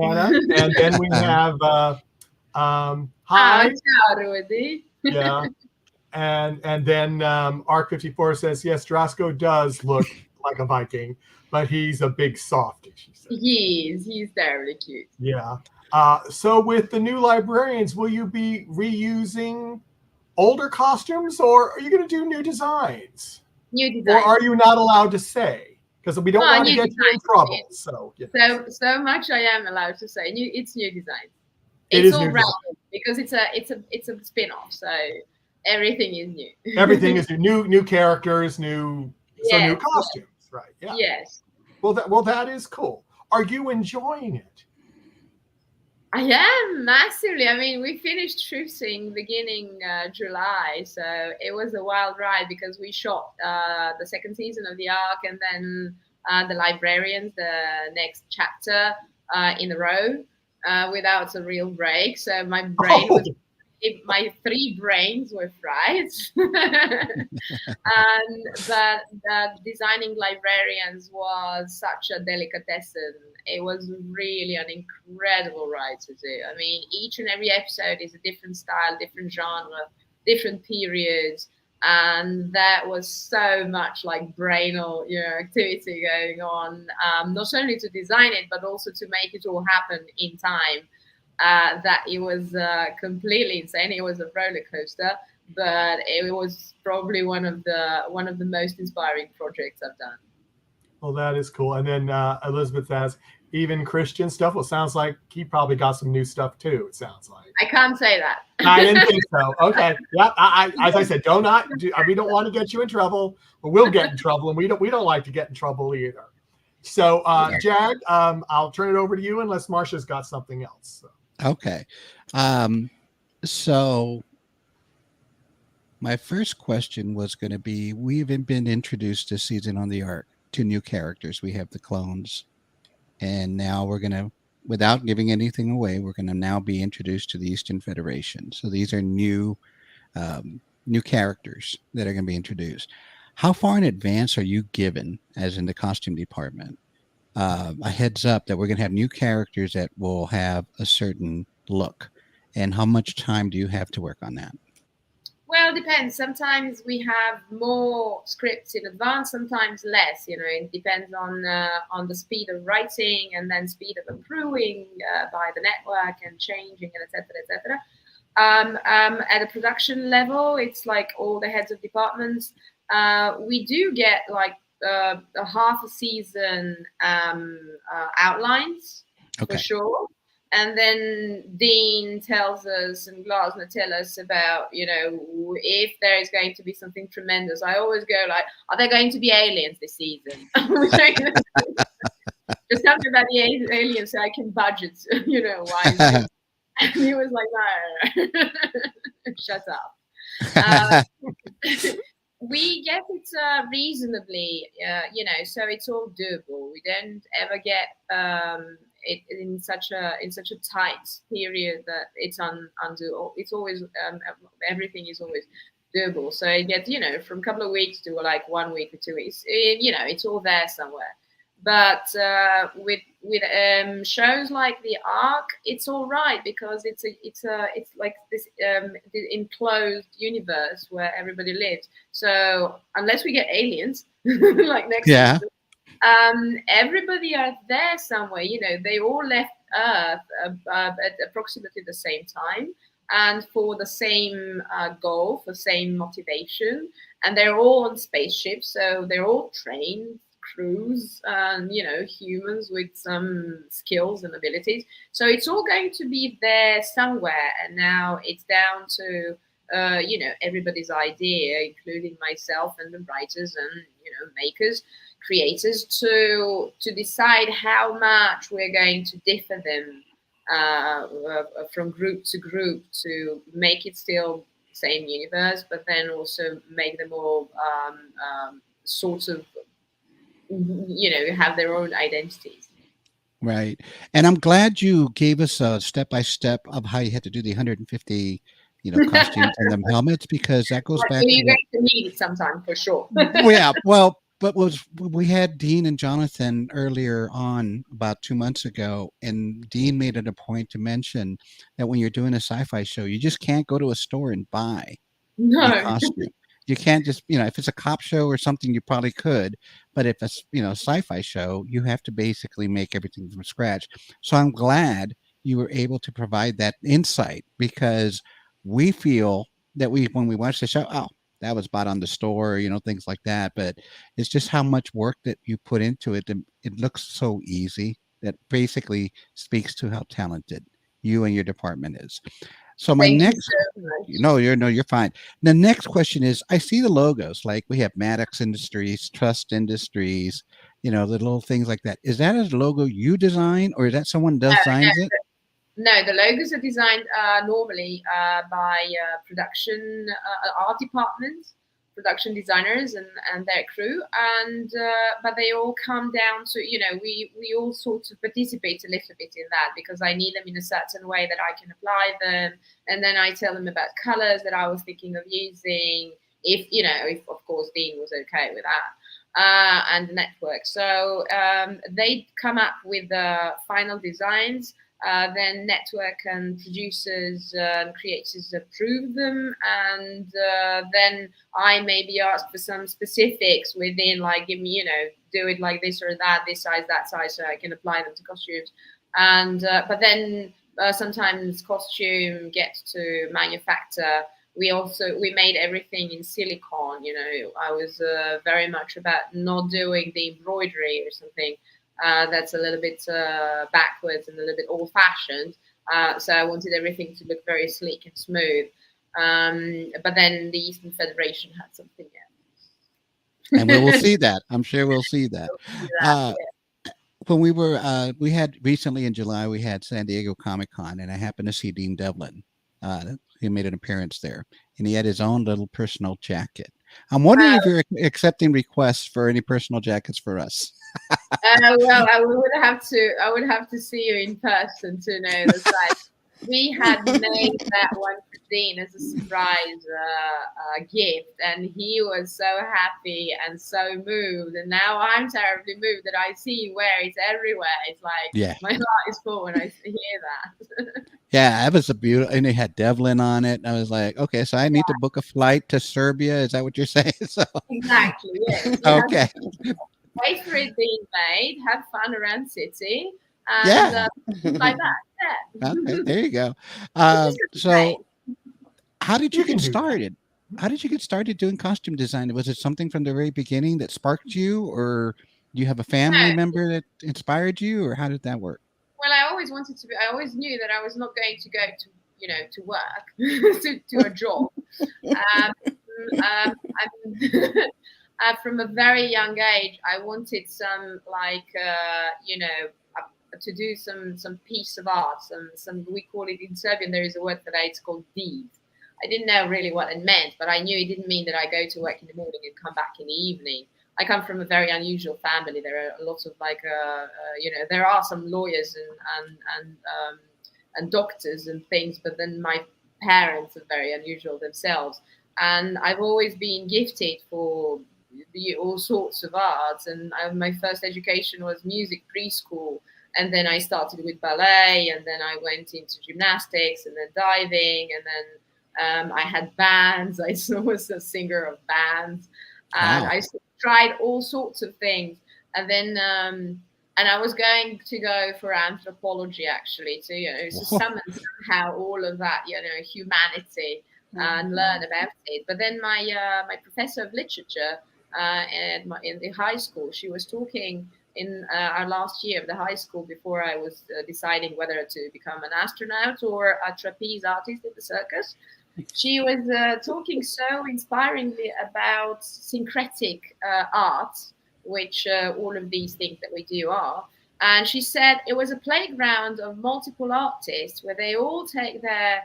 Speaker 1: Anna. And then we have hi.
Speaker 4: Ciao, Rudy.
Speaker 1: Yeah. And then Arc54 says, yes, Drasko does look like a Viking, but he's a big softie, she said.
Speaker 4: He's terribly cute.
Speaker 1: Yeah. So with the new librarians, will you be reusing older costumes, or are you going to do new designs?
Speaker 4: New designs.
Speaker 1: Or are you not allowed to say? Because we don't want to get you in trouble.
Speaker 4: So much I am allowed to say. It's new design.
Speaker 1: It's all
Speaker 4: random because it's a spin-off. So everything is new.
Speaker 1: Everything is new characters, new costumes, right? Yeah.
Speaker 4: Yes.
Speaker 1: Well, that is cool. Are you enjoying it?
Speaker 4: I am massively. I mean, we finished shooting beginning July, so it was a wild ride because we shot the second season of the Ark and then the Librarians, the next chapter in a row without a real break. So my brain was. My three brains were fried. But designing librarians was such a delicatessen. It was really an incredible ride to do. I mean, each and every episode is a different style, different genre, different periods. And that was so much like brainal activity going on, not only to design it, but also to make it all happen in time. That it was completely insane. It was a roller coaster, but it was probably one of the most inspiring projects I've done.
Speaker 1: Well, that is cool. And then Elizabeth says, even Christian stuff. Well, it sounds like he probably got some new stuff too. It sounds like.
Speaker 4: I can't say that.
Speaker 1: I didn't think so. Okay. Yeah. As I said, we don't want to get you in trouble, but we'll get in trouble, and we don't like to get in trouble either. So, Jag, I'll turn it over to you unless Marcia's got something else. So.
Speaker 3: Okay. So my first question was going to be, we've been introduced this season on the Ark to new characters. We have the clones, and now we're going to, without giving anything away, we're going to now be introduced to the Eastern Federation. So these are new characters that are going to be introduced. How far in advance are you given, as in the costume department, a heads up that we're going to have new characters that will have a certain look, and how much time do you have to work on that?
Speaker 4: Well, it depends. Sometimes we have more scripts in advance, sometimes less. It depends on the speed of writing and then speed of approving by the network and changing and etc. At a production level, it's like all the heads of departments. We do get like a half a season outlines for
Speaker 3: Okay.
Speaker 4: sure. And then Dean tells us and Glasner tell us about, if there is going to be something tremendous. I always go like, are there going to be aliens this season? Just tell me about the aliens so I can budget, wisely. And he was like, no, shut up. We get it reasonably, so it's all doable. We don't ever get it in such a tight period that it's undo. It's always everything is always doable. So it gets from a couple of weeks to like 1 week or 2 weeks. It's all there somewhere. But with shows like the Ark, it's all right because it's like this enclosed universe where everybody lives. So unless we get aliens like next
Speaker 3: Yeah.
Speaker 4: season, everybody are there somewhere. They all left Earth at approximately the same time and for the same goal, for same motivation, and they're all on spaceships, so they're all trained crews and humans with some skills and abilities. So it's all going to be there somewhere, and now it's down to everybody's idea, including myself and the writers and makers, creators, to decide how much we're going to differ them from group to group to make it still same universe, but then also make them all sort of have their own identities.
Speaker 3: Right. And I'm glad you gave us a step-by-step of how you had to do the 150, costumes and them helmets, because that goes back
Speaker 4: So
Speaker 3: to
Speaker 4: you're
Speaker 3: what,
Speaker 4: going to need it sometime for sure.
Speaker 3: yeah, well, but we had Dean and Jonathan earlier on about 2 months ago, and Dean made it a point to mention that when you're doing a sci-fi show, you just can't go to a store and buy a
Speaker 4: No.
Speaker 3: costume. You can't just, if it's a cop show or something, you probably could, but if it's, sci-fi show, you have to basically make everything from scratch. So I'm glad you were able to provide that insight, because we feel that when we watch the show, oh, that was bought on the store, things like that. But it's just how much work that you put into it. And it looks so easy. That basically speaks to how talented you and your department is. So my
Speaker 4: Thank
Speaker 3: next,
Speaker 4: you so much.
Speaker 3: no, you're fine. The next question is, I see the logos, like we have Maddox Industries, Trust Industries, the little things like that. Is that a logo you design, or is that someone designs it?
Speaker 4: No, the logos are designed normally by production art departments, production designers, and their crew, and but they all come down to we all sort of participate a little bit in that, because I need them in a certain way that I can apply them, and then I tell them about colors that I was thinking of using, if of course Dean was okay with that, and the network. So they come up with the final designs. Then network and producers and creators approve them, and then I maybe ask for some specifics within, like, give me, do it like this or that, this size, that size, so I can apply them to costumes. And but then sometimes costume gets to manufacture. We made everything in silicone. I was very much about not doing the embroidery or something. That's a little bit backwards and a little bit old-fashioned. So I wanted everything to look very sleek and smooth. But then the Eastern Federation had something else.
Speaker 3: And we will see that. I'm sure we'll see that. When we had recently in July, we had San Diego Comic-Con, and I happened to see Dean Devlin. He made an appearance there, and he had his own little personal jacket. I'm wondering if you're accepting requests for any personal jackets for us.
Speaker 4: Well, I would have to see you in person to know the size. We had made that one for Dean as a surprise gift, and he was so happy and so moved. And now I'm terribly moved that I see you wear it everywhere. It's like my heart is full when I hear that.
Speaker 3: Yeah, that was a beautiful, and it had Devlin on it. And I was like, okay, so I need to book a flight to Serbia. Is that what you're saying? So
Speaker 4: exactly, yes.
Speaker 3: Okay.
Speaker 4: Wait for it being made, have fun around city, and like that. Yeah.
Speaker 3: Okay, there you go. So how did you get started? How did you get started doing costume design? Was it something from the very beginning that sparked you, or do you have a family member that inspired you, or how did that work?
Speaker 4: Well, I always wanted to be. I always knew that I was not going to go to, to work, to a job. Um, from a very young age, I wanted some to do some piece of art, some we call it in Serbian. There is a word for that. It's called deed. I didn't know really what it meant, but I knew it didn't mean that I go to work in the morning and come back in the evening. I come from a very unusual family. There are lots of there are some lawyers and doctors and things, but then my parents are very unusual themselves. And I've always been gifted for all sorts of arts. And my first education was music preschool. And then I started with ballet, and then I went into gymnastics, and then diving, and then I had bands. I was a singer of bands. And I tried all sorts of things. And then and I was going to go for anthropology, actually, to summon somehow all of that, humanity and learn about it. But then my professor of literature in the high school, she was talking in our last year of the high school before I was deciding whether to become an astronaut or a trapeze artist at the circus. She was talking so inspiringly about syncretic art, which all of these things that we do are. And she said it was a playground of multiple artists where they all take their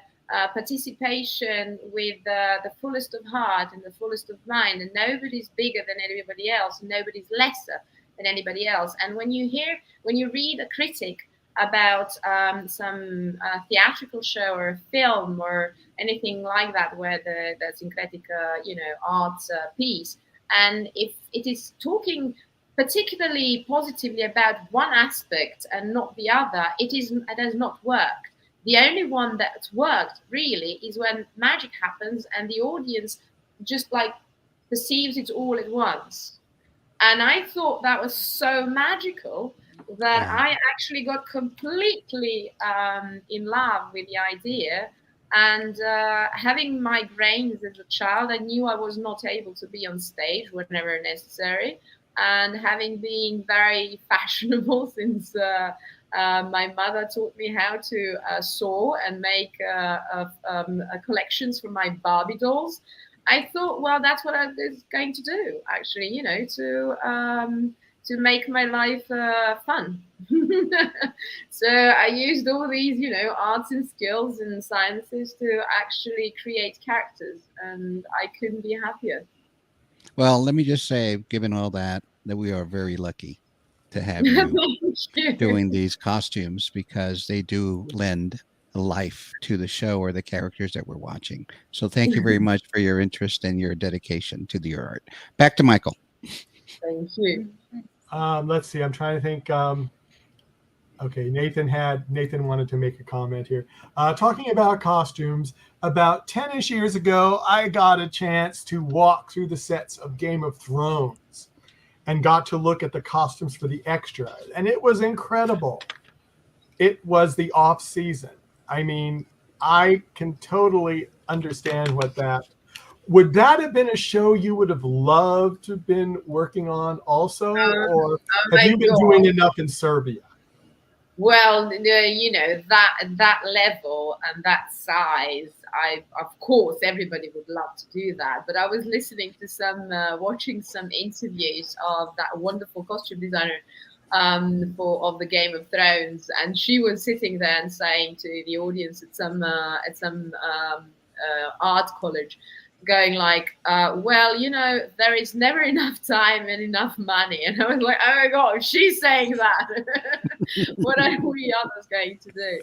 Speaker 4: participation with the fullest of heart and the fullest of mind, and nobody's bigger than anybody else, nobody's lesser than anybody else. And when you read a critic about some theatrical show or a film or anything like that, where the syncretic art piece, and if it is talking particularly positively about one aspect and not the other, it does not work. The only one that's worked really is when magic happens and the audience just like perceives it all at once. And I thought that was so magical that I actually got completely in love with the idea. And having migraines as a child, I knew I was not able to be on stage whenever necessary. And having been very fashionable since my mother taught me how to sew and make collections for my Barbie dolls, I thought, well, that's what I was going to do, actually, to make my life fun. So I used all these, arts and skills and sciences to actually create characters, and I couldn't be happier.
Speaker 3: Well, let me just say, given all that we are very lucky to have you doing these costumes, because they do lend life to the show or the characters that we're watching. So thank you very much for your interest and your dedication to your art. Back to Michael.
Speaker 4: Thank you.
Speaker 1: Let's see. I'm trying to think. Okay, Nathan wanted to make a comment here. Talking about costumes, about 10-ish years ago, I got a chance to walk through the sets of Game of Thrones and got to look at the costumes for the extras, and it was incredible. It was the off season. I mean, I can totally understand what that. Would that have been a show you would have loved to have been working on also, or have you been doing enough in Serbia?
Speaker 4: Well, that level and that size, of course, everybody would love to do that. But I was listening to watching some interviews of that wonderful costume designer of the Game of Thrones, and she was sitting there and saying to the audience at some art college, going like, well, there is never enough time and enough money. And I was like, oh my God, she's saying that. What are we others going to do?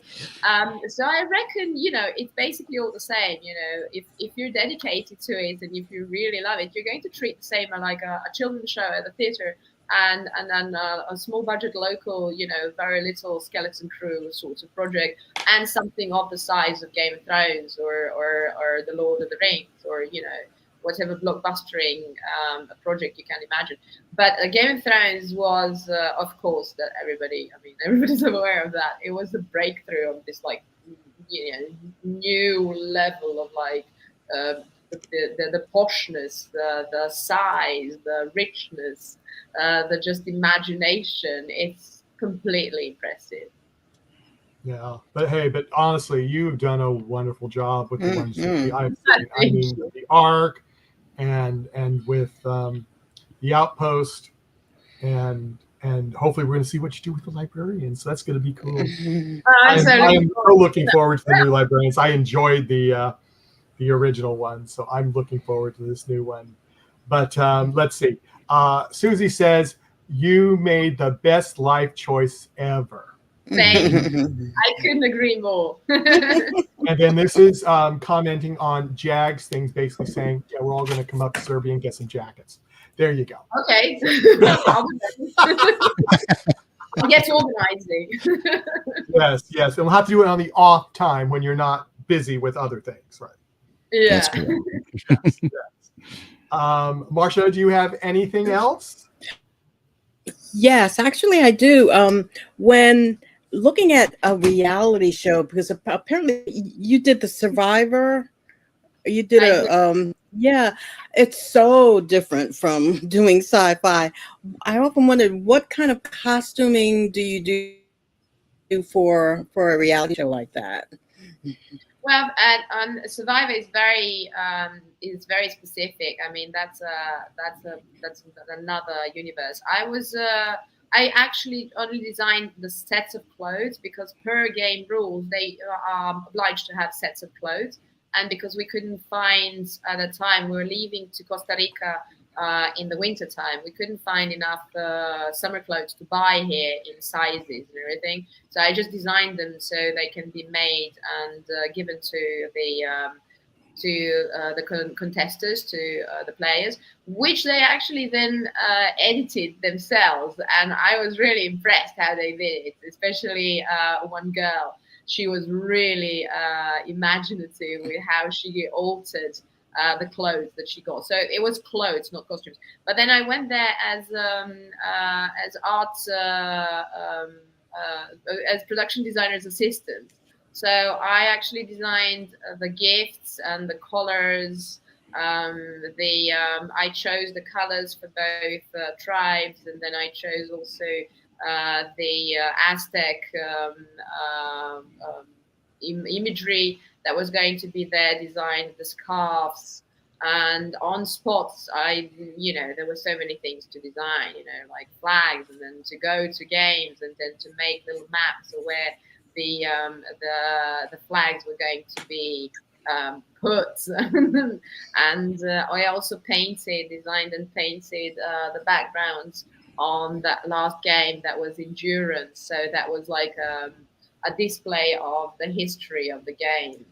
Speaker 4: So I reckon, it's basically all the same. If you're dedicated to it and if you really love it, you're going to treat the same like a children's show at the theater and then a small budget local, very little skeleton crew sort of project, and something of the size of Game of Thrones or The Lord of the Rings, or whatever blockbustering project you can imagine. But Game of Thrones was, of course, that everybody's aware of that. It was the breakthrough of this new level of the poshness, the size, the richness, the just imagination. It's completely impressive.
Speaker 1: Yeah, but hey, but honestly, you've done a wonderful job with the ones that I've seen. I
Speaker 4: Thank
Speaker 1: mean,
Speaker 4: you.
Speaker 1: the Ark and with the Outpost, and hopefully we're going to see what you do with the librarians. So that's going to be cool.
Speaker 4: I'm so
Speaker 1: I
Speaker 4: looking
Speaker 1: am so
Speaker 4: forward to
Speaker 1: looking forward to the new librarians. I enjoyed the original one, so I'm looking forward to this new one. But let's see. Susie says you made the best life choice ever.
Speaker 4: Thank you. I couldn't agree more.
Speaker 1: And then this is commenting on Jag's things, basically saying, yeah, we're all going to come up to Serbia and get some jackets. There you go.
Speaker 4: Okay. I'll get organizing.
Speaker 1: Yes. And we'll have to do it on the off time when you're not busy with other things, right?
Speaker 4: Yeah.
Speaker 3: That's correct.
Speaker 1: Marcia, do you have anything else?
Speaker 2: Yes, actually, I do. When looking at a reality show, because apparently you did The Survivor, you did yeah, it's so different from doing sci-fi. I often wondered, what kind of costuming do you do for a reality show like that?
Speaker 4: Well, Survivor is very specific. I mean, that's another universe. I actually only designed the sets of clothes because per game rules they are obliged to have sets of clothes, and because we couldn't find at the time we were leaving to Costa Rica in the winter time, we couldn't find enough summer clothes to buy here in sizes and everything. So I just designed them so they can be made and given to the contestants, to the players, which they actually then edited themselves. And I was really impressed how they did it, especially one girl. She was really imaginative with how she altered the clothes that she got. So it was clothes, not costumes. But then I went there as art, as production designer's assistant. So I actually designed the gifts and the colors. I chose the colors for both tribes, and then I chose also the Aztec imagery that was going to be there, designed the scarves. And on spots, there were so many things to design, like flags, and then to go to games, and then to make little maps of where the flags were going to be put. And I also designed and painted the backgrounds on that last game that was endurance. So that was like a display of the history of the game.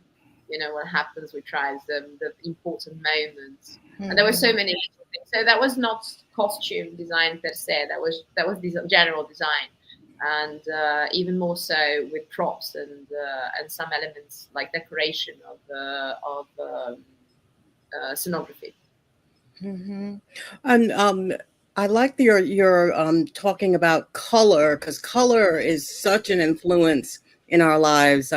Speaker 4: What happens with tribes, the important moments. And there were so many little things. So that was not costume design per se. That was general design, and even more so with props and some elements like decoration of scenography.
Speaker 2: Mm-hmm. And I like your talking about color, because color is such an influence in our lives.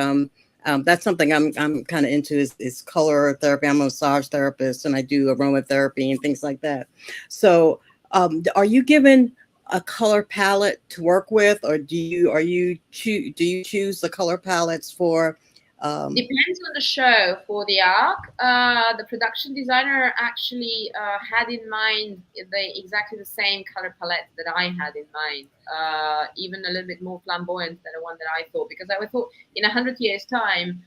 Speaker 2: That's something I'm kind of into is color therapy. I'm a massage therapist, and I do aromatherapy and things like that. So, are you given a color palette to work with, or do you choose the color palettes for?
Speaker 4: Depends on the show. For the arc, the production designer actually had in mind exactly the same color palette that I had in mind, even a little bit more flamboyant than the one that I thought, because I thought in 100 years' time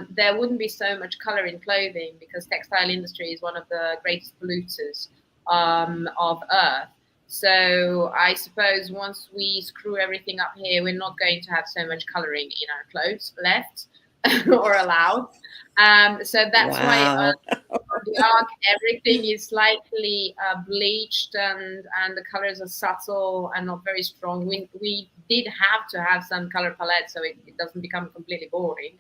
Speaker 4: there wouldn't be so much color in clothing, because textile industry is one of the greatest polluters of Earth. So I suppose once we screw everything up here, we're not going to have so much coloring in our clothes left. Or allowed. So that's why the arc, everything is slightly bleached, and the colors are subtle and not very strong. We did have to have some color palette so it doesn't become completely boring.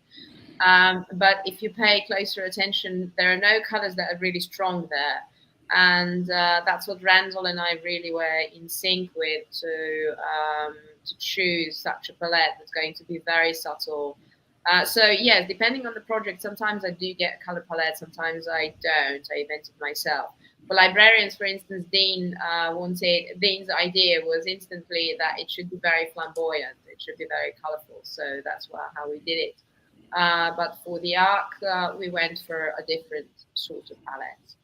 Speaker 4: But if you pay closer attention, there are no colors that are really strong there. And that's what Randall and I really were in sync with, to choose such a palette that's going to be very subtle. So depending on the project, sometimes I do get a color palette, sometimes I don't. I invent it myself. For librarians, for instance, Dean's idea was instantly that it should be very flamboyant, it should be very colorful. So that's how we did it. But for the arc, we went for a different sort of palette.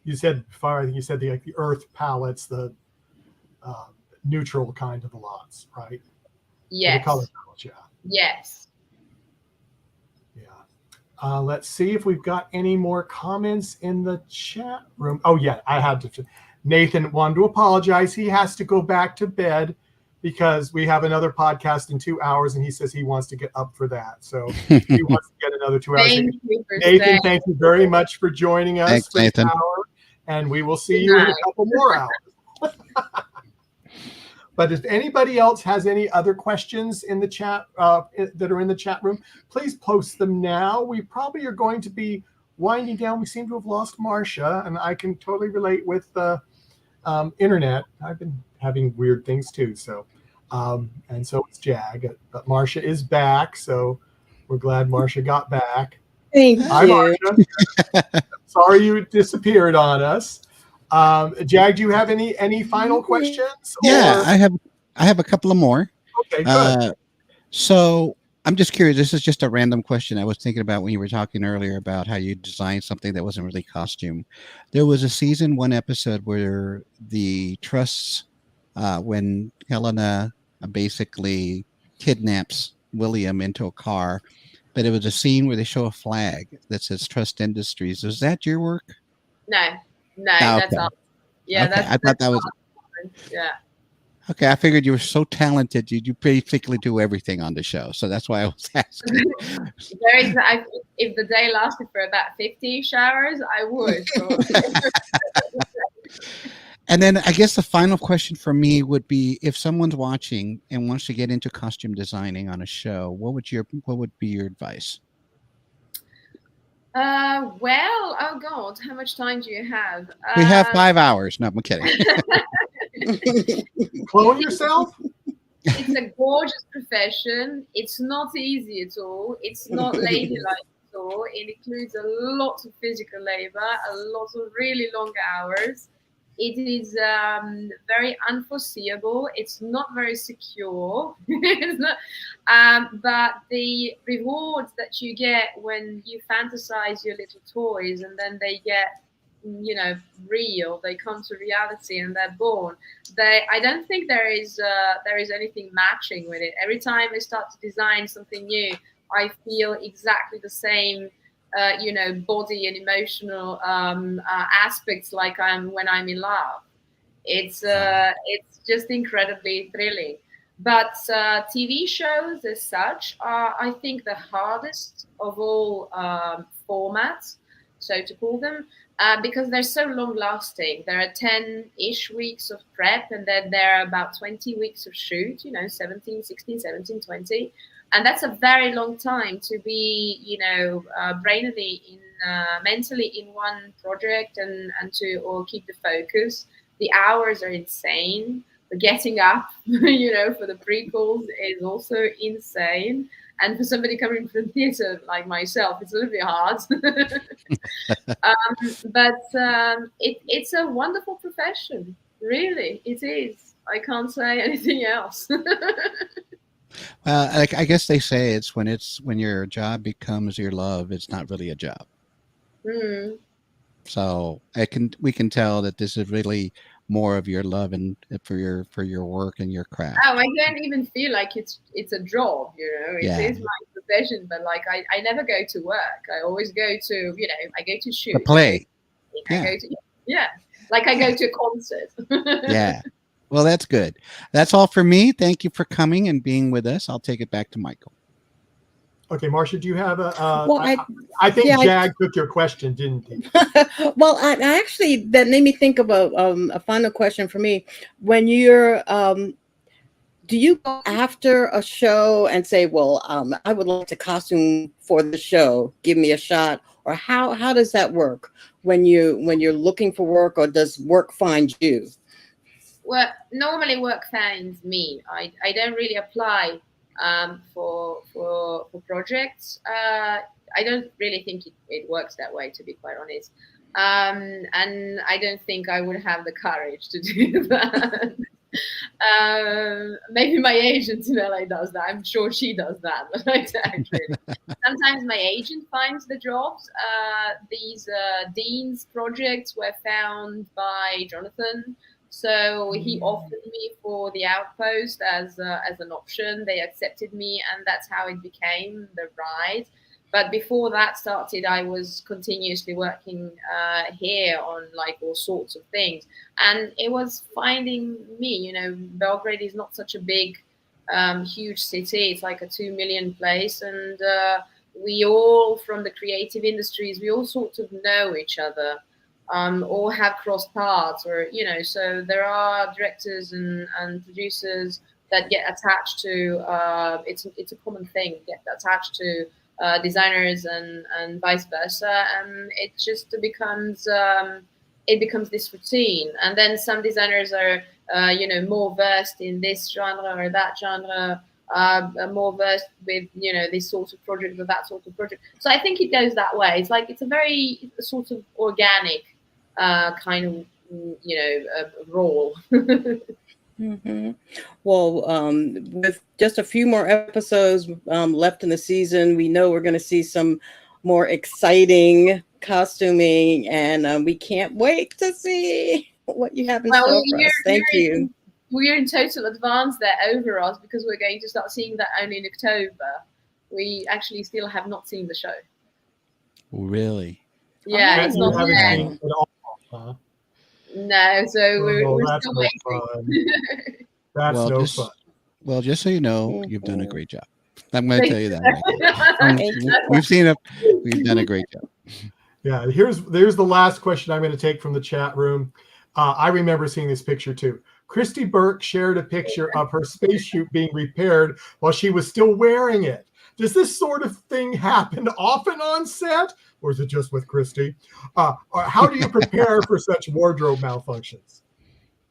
Speaker 1: You said before, I think you said the earth palettes, the neutral kind of the lots, right?
Speaker 4: Yes.
Speaker 1: The color palettes, yeah.
Speaker 4: Yes.
Speaker 1: Yeah. Let's see if we've got any more comments in the chat room. Oh yeah, I had to. Nathan wanted to apologize. He has to go back to bed because we have another podcast in 2 hours, and he says he wants to get up for that. So he wants to get another 2 hours. Nathan, thank you very much for joining us.
Speaker 3: Thanks,
Speaker 1: for
Speaker 3: Nathan.
Speaker 1: An hour, and we will see you in a couple more hours. But if anybody else has any other questions in the chat that are in the chat room, please post them now. We probably are going to be winding down. We seem to have lost Marcia, and I can totally relate with the internet. I've been having weird things too. So, and so it's Jag. But Marcia is back, so we're glad Marcia got back.
Speaker 2: Thank
Speaker 1: Hi,
Speaker 2: you.
Speaker 1: Marcia. Sorry you disappeared on us. Jag, do you have any final questions?
Speaker 3: Yeah,
Speaker 1: or?
Speaker 3: I have a couple of more.
Speaker 1: Okay, good.
Speaker 3: So I'm just curious. This is just a random question I was thinking about when you were talking earlier about how you designed something that wasn't really costume. There was a season 1 episode where the trusts, when Helena basically kidnaps William into a car, but it was a scene where they show a flag that says Trust Industries. Was that your work?
Speaker 4: No,
Speaker 3: Oh,
Speaker 4: that's
Speaker 3: okay.
Speaker 4: all. Yeah,
Speaker 3: Okay, I thought that was.
Speaker 4: Yeah.
Speaker 3: Okay, I figured you were so talented, you basically do everything on the show. So that's why I was asking.
Speaker 4: If the day lasted for about 50 showers, I would.
Speaker 3: And then I guess the final question for me would be, if someone's watching and wants to get into costume designing on a show, what would be your advice?
Speaker 4: Well, oh God, how much time do you have?
Speaker 3: We have 5 hours. No, I'm kidding.
Speaker 1: Clone yourself?
Speaker 4: It's a gorgeous profession. It's not easy at all. It's not ladylike at all. It includes a lot of physical labor, a lot of really long hours. It is very unforeseeable. It's not very secure. It's not, but the rewards that you get when you fantasize your little toys and then they get, real, they come to reality and they're born. I don't think there is anything matching with it. Every time I start to design something new, I feel exactly the same. Body and emotional aspects like when I'm in love. It's just incredibly thrilling. But TV shows as such are, I think, the hardest of all formats, so to call them, because they're so long lasting. There are 10-ish weeks of prep, and then there are about 20 weeks of shoot, 16, 17, 20. And that's a very long time to be, brainily mentally in one project and to keep the focus. The hours are insane. The getting up, for the prequels is also insane. And for somebody coming from theatre like myself, it's a little bit hard. But it's a wonderful profession. Really, it is. I can't say anything else.
Speaker 3: I guess they say it's when your job becomes your love, it's not really a job.
Speaker 4: Mm.
Speaker 3: So we can tell that this is really more of your love and for your work and your craft.
Speaker 4: Oh, I don't even feel like it's a job, It is my profession, but like I never go to work. I always go to, I go to shoot.
Speaker 3: A play.
Speaker 4: I go to a concert.
Speaker 3: Yeah. Well, that's good. That's all for me. Thank you for coming and being with us. I'll take it back to Michael.
Speaker 1: Okay, Marcia, do you have a?
Speaker 2: Well,
Speaker 1: I think Jag took your question, didn't he?
Speaker 2: Well, I actually, that made me think of a final question for me. When you're, do you go after a show and say, well, I would like to costume for the show, give me a shot, or how does that work when you're looking for work, or does work find you?
Speaker 4: Well, normally work finds me. I don't really apply for projects. I don't really think it works that way, to be quite honest. And I don't think I would have the courage to do that. Maybe my agent in LA does that. I'm sure she does that, but I don't really. Sometimes my agent finds the jobs. These Dean's projects were found by Jonathan. So he offered me for the Outpost as an option. They accepted me, and that's how it became the ride. But before that started, I was continuously working here on like all sorts of things, and it was finding me. You know, Belgrade is not such a big, huge city. It's like a 2 million place, and we all from the creative industries, we all sort of know each other. Or have crossed paths, or you know, so there are directors and producers that get attached to. It's a common thing, get attached to designers and vice versa, and it just becomes this routine. And then some designers are you know, more versed in this genre or that genre. More versed with, you know, this sort of project or that sort of project. So I think it goes that way. It's like it's a very sort of organic kind of, you know, role.
Speaker 2: Mm-hmm. Well, with just a few more episodes left in the season, we know we're going to see some more exciting costuming, and we can't wait to see what you have in store for us. Thank you.
Speaker 4: We're in total advance there over us, because we're going to start seeing that only in October. We actually still have not seen the show.
Speaker 3: Really?
Speaker 4: Yeah, it's not
Speaker 1: seen it at all, huh?
Speaker 4: No, so we're
Speaker 1: that's
Speaker 4: still
Speaker 1: no
Speaker 4: waiting.
Speaker 1: fun. That's
Speaker 3: well,
Speaker 1: no fun.
Speaker 3: Well, just so you know, you've done a great job. I'm going to tell you that. Right. We've seen it. We've done a great job.
Speaker 1: Yeah, there's the last question I'm going to take from the chat room. I remember seeing this picture too. Christy Burke shared a picture of her spacesuit being repaired while she was still wearing it. Does this sort of thing happen often on set, or is it just with Christy? How do you prepare for such wardrobe malfunctions?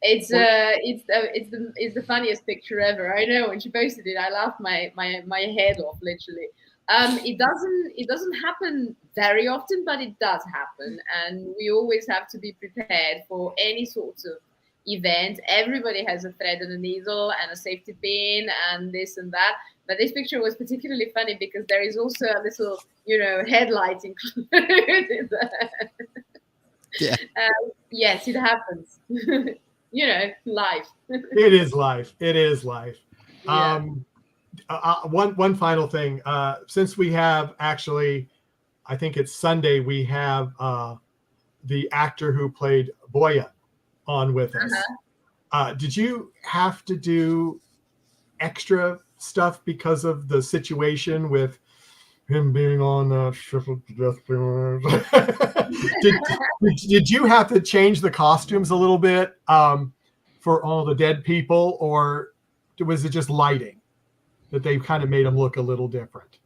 Speaker 4: It's the funniest picture ever. I know, when she posted it, I laughed my head off, literally. It doesn't happen very often, but it does happen, and we always have to be prepared for any sorts of event. Everybody has a thread and a needle and a safety pin and this and that. But this picture was particularly funny because there is also a little, you know, headlight included there.
Speaker 3: Yeah.
Speaker 4: Yes, it happens. You know, life.
Speaker 1: It is life. It is life.
Speaker 4: Yeah.
Speaker 1: One final thing. Since we have actually, I think it's Sunday, we have the actor who played Boya on with us. Did you have to do extra stuff because of the situation with him being on that ship of death? Did you have to change the costumes a little bit for all the dead people, or was it just lighting that they kind of made them look a little different?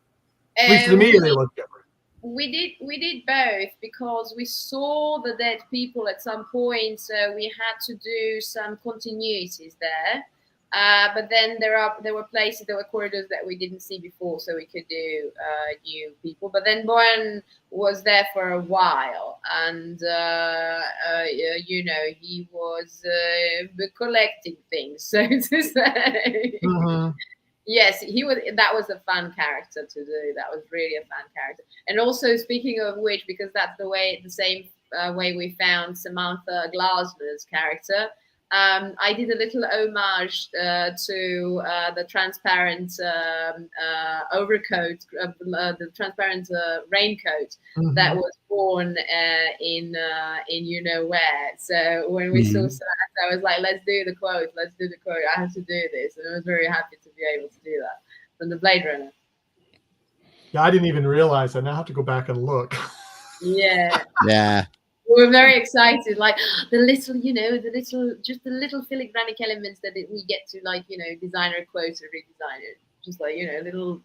Speaker 1: At least to me, they look different.
Speaker 4: We did both, because we saw the dead people at some point, so we had to do some continuities there. But then there were places, there were corridors that we didn't see before, so we could do new people. But then Boyan was there for a while, and you know, he was collecting things, so to say.
Speaker 1: Mm-hmm.
Speaker 4: Yes, he was. That was a fun character to do. That was really a fun character. And also, speaking of which, because that's the same way we found Samantha Glasner's character, I did a little homage to the transparent overcoat, the transparent raincoat that was worn in you know where. So when we saw Samantha, I was like, let's do the quote. I have to do this, and I was very happy to be able to do that from the Blade Runner.
Speaker 1: Yeah, I didn't even realize that. Now I have to go back and look.
Speaker 4: Yeah.
Speaker 3: Yeah.
Speaker 4: We were very excited, like the little, you know, the little filigranic elements that we get to, like, you know, designer quotes or redesign it, just like, you know,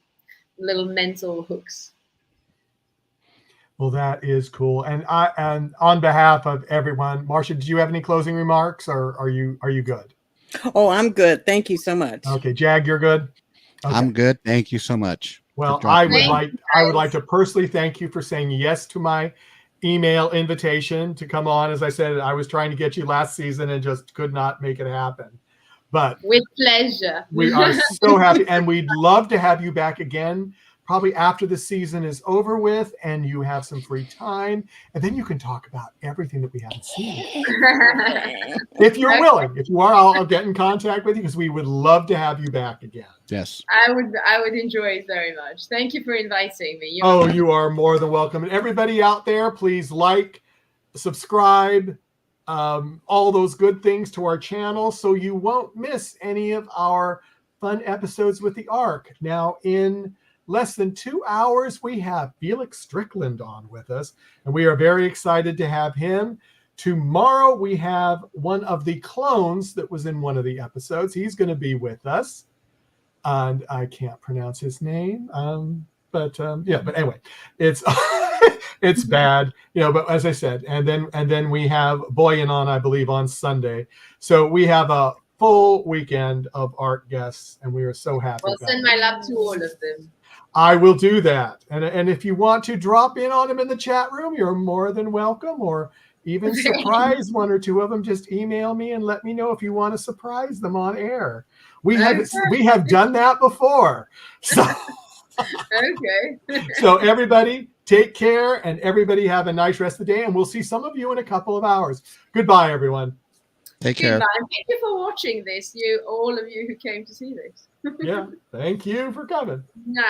Speaker 4: little mental hooks.
Speaker 1: Well, that is cool. And on behalf of everyone, Marcia, did you have any closing remarks, or are you good?
Speaker 2: Oh, I'm good. Thank you so much.
Speaker 1: Okay, Jag, you're good. Okay.
Speaker 3: I'm good. Thank you so much.
Speaker 1: Well,
Speaker 3: for
Speaker 1: I
Speaker 3: dropping
Speaker 1: would
Speaker 3: by.
Speaker 1: like to personally thank you for saying yes to my email invitation to come on. As I said, I was trying to get you last season and just could not make it happen. But
Speaker 4: with pleasure.
Speaker 1: we are so happy, and we'd love to have you back again, probably after the season is over with and you have some free time, and then you can talk about everything that we haven't seen. If you're willing, if you are, I'll get in contact with you because we would love to have you back again.
Speaker 3: Yes.
Speaker 4: I would enjoy it very much. Thank you for inviting me.
Speaker 1: You are more than welcome. And everybody out there, please like, subscribe, all those good things to our channel so you won't miss any of our fun episodes with the ARC. Now, in less than 2 hours, we have Felix Strickland on with us, and we are very excited to have him. Tomorrow, we have one of the clones that was in one of the episodes. He's going to be with us, and I can't pronounce his name. But anyway, it's it's bad, but as I said, and then we have Boyan on, I believe, on Sunday. So we have a full weekend of art guests, and we are so happy.
Speaker 4: Well, send my love to all of them.
Speaker 1: I will do that. And if you want to drop in on them in the chat room, you're more than welcome, or even surprise one or two of them. Just email me and let me know if you want to surprise them on air. We have done that before. So
Speaker 4: okay.
Speaker 1: So everybody take care, and everybody have a nice rest of the day, and we'll see some of you in a couple of hours. Goodbye, everyone.
Speaker 3: Take care.
Speaker 4: Goodbye. Thank you for watching this, all of you who came to see this.
Speaker 1: Yeah, thank you for coming.
Speaker 4: Nah.